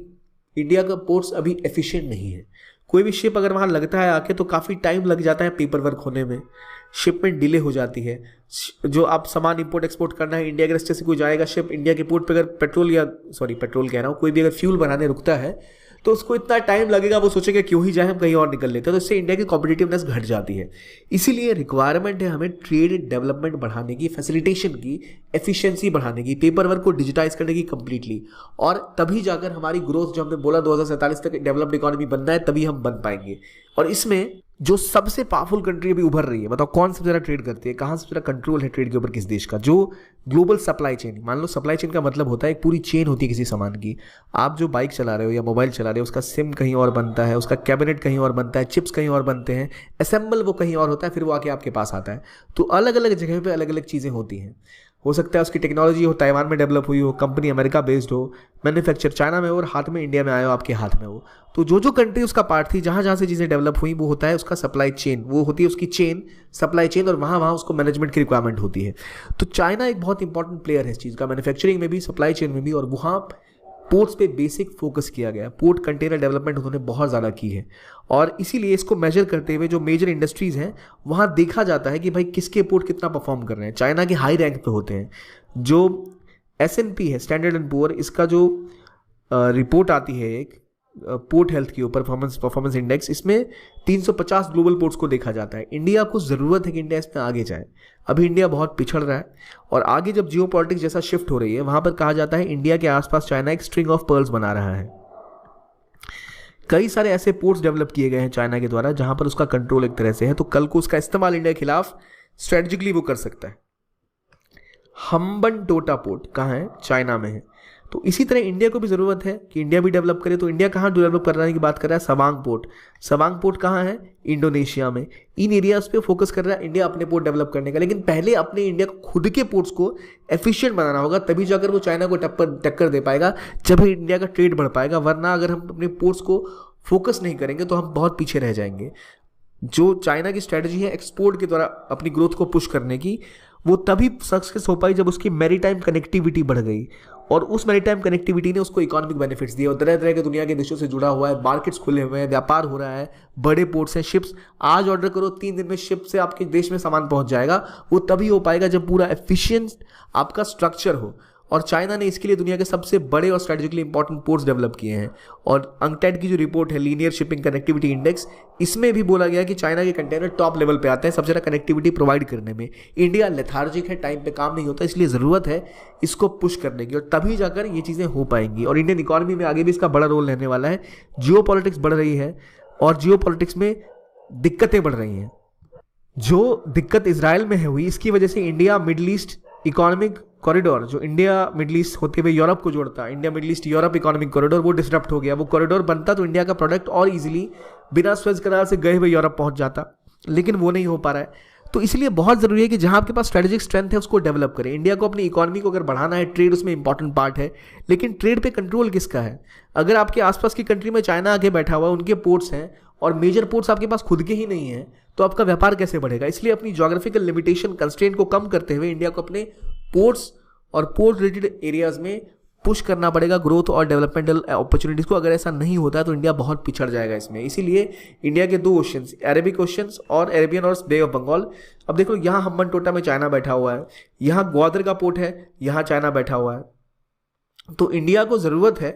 इंडिया का पोर्ट्स अभी एफिशिएंट नहीं है। कोई भी शिप अगर वहाँ लगता है आके तो काफ़ी टाइम लग जाता है पेपर वर्क होने में, शिपमेंट डिले हो जाती है। जो आप सामान इंपोर्ट एक्सपोर्ट करना है, इंडिया के रास्ते से कोई जाएगा शिप, इंडिया के पोर्ट पे अगर पेट्रोल कह रहा हूँ, कोई भी अगर फ्यूल बनाने रुकता है तो उसको इतना टाइम लगेगा, वो सोचेगा क्यों ही जाए, हम कहीं और निकल लेते हैं। तो इससे इंडिया की कॉम्पिटिटिवनेस घट जाती है। इसीलिए रिक्वायरमेंट है हमें ट्रेड डेवलपमेंट बढ़ाने की, फैसिलिटेशन की, एफिशिएंसी बढ़ाने की, पेपर वर्क को डिजिटाइज करने की कंप्लीटली, और तभी जाकर हमारी ग्रोथ, जो हमने बोला 2047 तक डेवलप्ड इकोनॉमी बनना है, तभी हम बन पाएंगे। और इसमें जो सबसे पावरफुल कंट्री अभी उभर रही है, बताओ कौन सबसे ज़्यादा ट्रेड करती है, कहाँ सबसे ज़्यादा कंट्रोल है ट्रेड के ऊपर किस देश का? जो ग्लोबल सप्लाई चेन, मान लो सप्लाई चेन का मतलब होता है एक पूरी चेन होती है किसी सामान की। आप जो बाइक चला रहे हो या मोबाइल चला रहे हो, उसका सिम कहीं और बनता है, उसका कैबिनेट कहीं और बनता है, चिप्स कहीं और बनते हैं, असेंबल वो कहीं और होता है, फिर वो आके आपके पास आता है। तो अलग अलग जगह पे अलग अलग चीज़ें होती हैं। हो सकता है उसकी टेक्नोलॉजी हो ताइवान में डेवलप हुई हो, कंपनी अमेरिका बेस्ड हो, मैन्युफैक्चर चाइना में हो और हाथ में इंडिया में आया हो, आपके हाथ में हो। तो जो जो कंट्री उसका पार्ट थी, जहाँ जहाँ से चीज़ें डेवलप हुई, वो होता है उसका सप्लाई चेन, वो होती है उसकी चेन, सप्लाई चेन, और वहाँ वहाँ उसको मैनेजमेंट की रिक्वायरमेंट होती है। तो चाइना एक बहुत इंपॉर्टेंट प्लेयर है इस चीज़ का, मैन्युफैक्चरिंग में भी, सप्लाई चेन में भी, और वहाँ पोर्ट्स पे बेसिक फोकस किया गया। पोर्ट कंटेनर डेवलपमेंट उन्होंने बहुत ज़्यादा की है, और इसीलिए इसको मेजर करते हुए जो मेजर इंडस्ट्रीज़ हैं वहाँ देखा जाता है कि भाई किसके पोर्ट कितना परफॉर्म कर रहे हैं। चाइना के हाई रैंक पे होते हैं। जो S&P है, स्टैंडर्ड एंड पुअर, इसका जो रिपोर्ट आती है एक पोर्ट हेल्थ की ऊपर, परफॉर्मेंस इंडेक्स, इसमें 350 ग्लोबल पोर्ट्स को देखा जाता है। इंडिया को ज़रूरत है कि इंडिया इसमें आगे जाए। अभी इंडिया बहुत पिछड़ रहा है, और आगे जब जियो पॉलिटिक्स जैसा शिफ्ट हो रही है, वहाँ पर कहा जाता है इंडिया के आसपास चाइना एक स्ट्रिंग ऑफ पर्ल्स बना रहा है। कई सारे ऐसे पोर्ट्स डेवलप किए गए हैं चाइना के द्वारा जहाँ पर उसका कंट्रोल एक तरह से है, तो कल को उसका इस्तेमाल इंडिया के खिलाफ स्ट्रेटेजिकली वो कर सकता है। हम्बनटोटा पोर्ट कहाँ है? चाइना में है। तो इसी तरह इंडिया को भी ज़रूरत है कि इंडिया भी डेवलप करे। तो इंडिया कहाँ डेवलप करने की बात कर रहा है? सवांग पोर्ट। सवांग पोर्ट कहाँ है? इंडोनेशिया में। इन एरियाज पे फोकस कर रहा है इंडिया अपने पोर्ट डेवलप करने का। लेकिन पहले अपने इंडिया को खुद के पोर्ट्स को एफिशिएंट बनाना होगा, तभी जाकर वो चाइना को टक्कर दे पाएगा, जब इंडिया का ट्रेड बढ़ पाएगा। वरना अगर हम अपने पोर्ट्स को फोकस नहीं करेंगे तो हम बहुत पीछे रह जाएंगे। जो चाइना की स्ट्रेटजी है एक्सपोर्ट के द्वारा अपनी ग्रोथ को पुश करने की, वो तभी सक्सेस हो पाई जब उसकी मैरीटाइम कनेक्टिविटी बढ़ गई, और उस मैरीटाइम कनेक्टिविटी ने उसको इकोनॉमिक बेनिफिट्स दिए, और तरह तरह के दुनिया के देशों से जुड़ा हुआ है, मार्केट्स खुले हुए हैं, व्यापार हो रहा है, बड़े पोर्ट्स हैं, शिप्स आज ऑर्डर करो 3 दिन में शिप से आपके देश में सामान पहुंच जाएगा। वो तभी हो पाएगा जब पूरा एफिशिएंट आपका स्ट्रक्चर हो। और चाइना ने इसके लिए दुनिया के सबसे बड़े और स्ट्रेटेजिकली इंपॉर्टेंट पोर्ट्स डेवलप किए हैं। और अंकटैड की जो रिपोर्ट है, लीनियर शिपिंग कनेक्टिविटी इंडेक्स, इसमें भी बोला गया कि चाइना के कंटेनर टॉप लेवल पे आते हैं सबसे ज़्यादा कनेक्टिविटी प्रोवाइड करने में। इंडिया लेथार्जिक है, टाइम पे काम नहीं होता, इसलिए ज़रूरत है इसको पुश करने की, और तभी जाकर ये चीज़ें हो पाएंगी। और इंडियन इकोनॉमी में आगे भी इसका बड़ा रोल रहने वाला है। जियो पॉलिटिक्स बढ़ रही है, और जियो पॉलिटिक्स में दिक्कतें बढ़ रही हैं। जो दिक्कत इजराइल में हुई, इसकी वजह से India middle east economic corridor, जो इंडिया मिडल ईस्ट होते हुए यूरोप को जोड़ता है, India middle east Europe economic corridor, वो डिस्टर्ब हो गया। वो कॉरिडोर बनता तो इंडिया का प्रोडक्ट और इजीली बिना स्वेज कनाल से गए हुए यूरोप पहुंच जाता, लेकिन वो नहीं हो पा रहा है। तो इसलिए बहुत ज़रूरी है कि जहाँ आपके पास स्ट्रेटेजिक स्ट्रेंथ है उसको डेवलप करें। इंडिया को अपनी इकोनॉमी को अगर बढ़ाना है, ट्रेड उसमें इंपॉर्टेंट पार्ट है, लेकिन ट्रेड पे कंट्रोल किसका है? अगर आपके आसपास की कंट्री में चाइना आगे बैठा हुआ है, उनके पोर्ट्स हैं, और मेजर पोर्ट्स आपके पास खुद के ही नहीं हैं, तो आपका व्यापार कैसे बढ़ेगा? इसलिए अपनी ज्योग्राफिकल लिमिटेशन कंस्ट्रेंट को कम करते हुए इंडिया को अपने पोर्ट्स और पोर्ट रिलेटेड एरियाज में पुश करना पड़ेगा ग्रोथ और डेवलपमेंटल अपॉर्चुनिटीज़ को। अगर ऐसा नहीं होता है तो इंडिया बहुत पिछड़ जाएगा इसमें। इसीलिए इंडिया के 2 ओशंस, अरेबिक ओशंस और अरेबियन और बे ऑफ बंगाल। अब देखो यहाँ हम्बनटोटा में चाइना बैठा हुआ है, यहाँ ग्वादर का पोर्ट है, यहाँ चाइना बैठा हुआ है। तो इंडिया को ज़रूरत है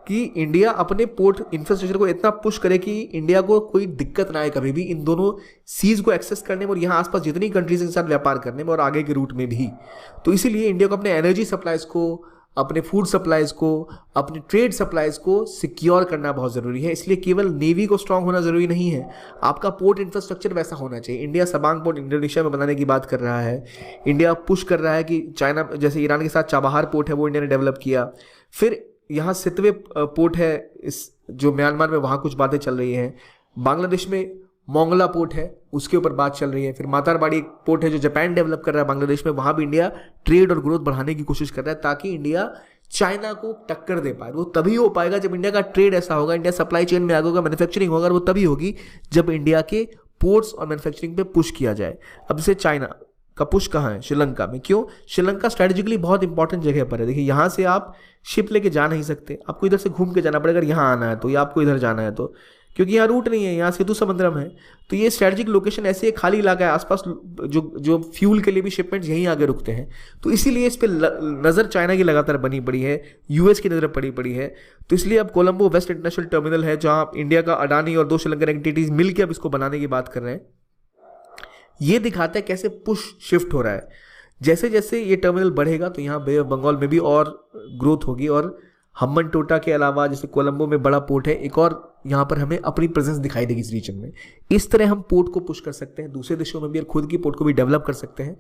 कि इंडिया अपने पोर्ट इंफ्रास्ट्रक्चर को इतना पुश करे कि इंडिया को कोई दिक्कत ना आए कभी भी इन दोनों सीज को एक्सेस करने में, और यहाँ आसपास जितनी कंट्रीज के साथ व्यापार करने में, और आगे के रूट में भी। तो इसीलिए इंडिया को अपने एनर्जी सप्लाईज को, अपने फूड सप्लाईज को, अपने ट्रेड सप्लाईज को सिक्योर करना बहुत ज़रूरी है। इसलिए केवल नेवी को स्ट्रांग होना ज़रूरी नहीं है, आपका पोर्ट इंफ्रास्ट्रक्चर वैसा होना चाहिए। इंडिया सबांग पोर्ट इंडोनेशिया में बनाने की बात कर रहा है। इंडिया पुश कर रहा है कि चाइना, जैसे ईरान के साथ चाबहार पोर्ट है, वो इंडिया ने डेवलप किया। फिर यहाँ सितवे पोर्ट है इस जो म्यांमार में, वहाँ कुछ बातें चल रही हैं। बांग्लादेश में मोंगला पोर्ट है, उसके ऊपर बात चल रही है। फिर मातारबाड़ी पोर्ट है जो जापान डेवलप कर रहा है बांग्लादेश में, वहाँ भी इंडिया ट्रेड और ग्रोथ बढ़ाने की कोशिश कर रहा है, ताकि इंडिया चाइना को टक्कर दे पाए। वो तभी हो पाएगा जब इंडिया का ट्रेड ऐसा होगा, इंडिया सप्लाई चेन में आगे होगा, मैन्युफैक्चरिंग होगा, और वो तभी होगी जब इंडिया के पोर्ट्स और मैन्युफैक्चरिंग पे पुश किया जाए। अब जैसे चाइना का पुश कहाँ है? श्रीलंका में। क्यों? श्रीलंका स्ट्रेटेजिकली बहुत इंपॉर्टेंट जगह पर है। देखिए यहाँ से आप शिप लेके जा नहीं सकते, आपको इधर से घूम के जाना पड़ेगा। अगर यहाँ आना है तो, या आपको इधर जाना है तो, क्योंकि यहाँ रूट नहीं है, यहाँ सेतु समुद्रम है। तो ये स्ट्रेटेजिक लोकेशन ऐसे खाली इलाका है, आसपास जो फ्यूल के लिए भी शिपमेंट्स यहीं आगे रुकते हैं। तो इसीलिए इस पर नज़र चाइना की लगातार बनी पड़ी है, यूएस की नज़र पड़ी है। तो इसलिए अब कोलंबो वेस्ट इंटरनेशनल टर्मिनल है, जहाँ इंडिया का अडानी और 2 श्रीलंकन एंटिटीज मिलकर अब इसको बनाने की बात कर रहे हैं। ये दिखाता है कैसे पुश शिफ्ट हो रहा है। जैसे जैसे ये टर्मिनल बढ़ेगा तो यहाँ बे ऑफ बंगाल में भी और ग्रोथ होगी, और हम्बनटोटा के अलावा जैसे कोलंबो में बड़ा पोर्ट है, एक और यहाँ पर हमें अपनी प्रेजेंस दिखाई देगी इस रीजन में। इस तरह हम पोर्ट को पुश कर सकते हैं दूसरे देशों में भी और खुद की पोर्ट को भी डेवलप कर सकते हैं,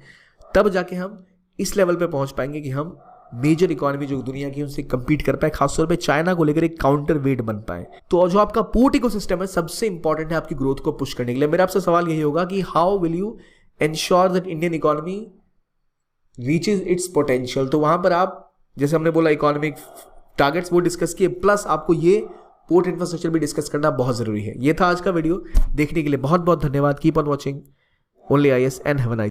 तब जाके हम इस लेवल पे पहुंच पाएंगे कि हम मेजर इकोनॉमी जो दुनिया की उनसे compete कर पाए, खासतौर पे चाइना को लेकर एक काउंटर वेट बन पाए। तो जो आपका पोर्ट इकोसिस्टम है सबसे इंपॉर्टेंट है आपकी ग्रोथ को पुश करने के लिए। मेरा आपसे सवाल यही होगा कि how will you ensure that Indian economy reaches it's potential. तो वहां पर आप जैसे हमने बोला इकोनॉमिक टारगेट्स वो डिस्कस किए, प्लस आपको ये पोर्ट इंफ्रास्ट्रक्चर भी डिस्कस करना बहुत जरूरी है। ये था आज का वीडियो, देखने के लिए बहुत बहुत धन्यवाद। Keep on watching only IAS and have a nice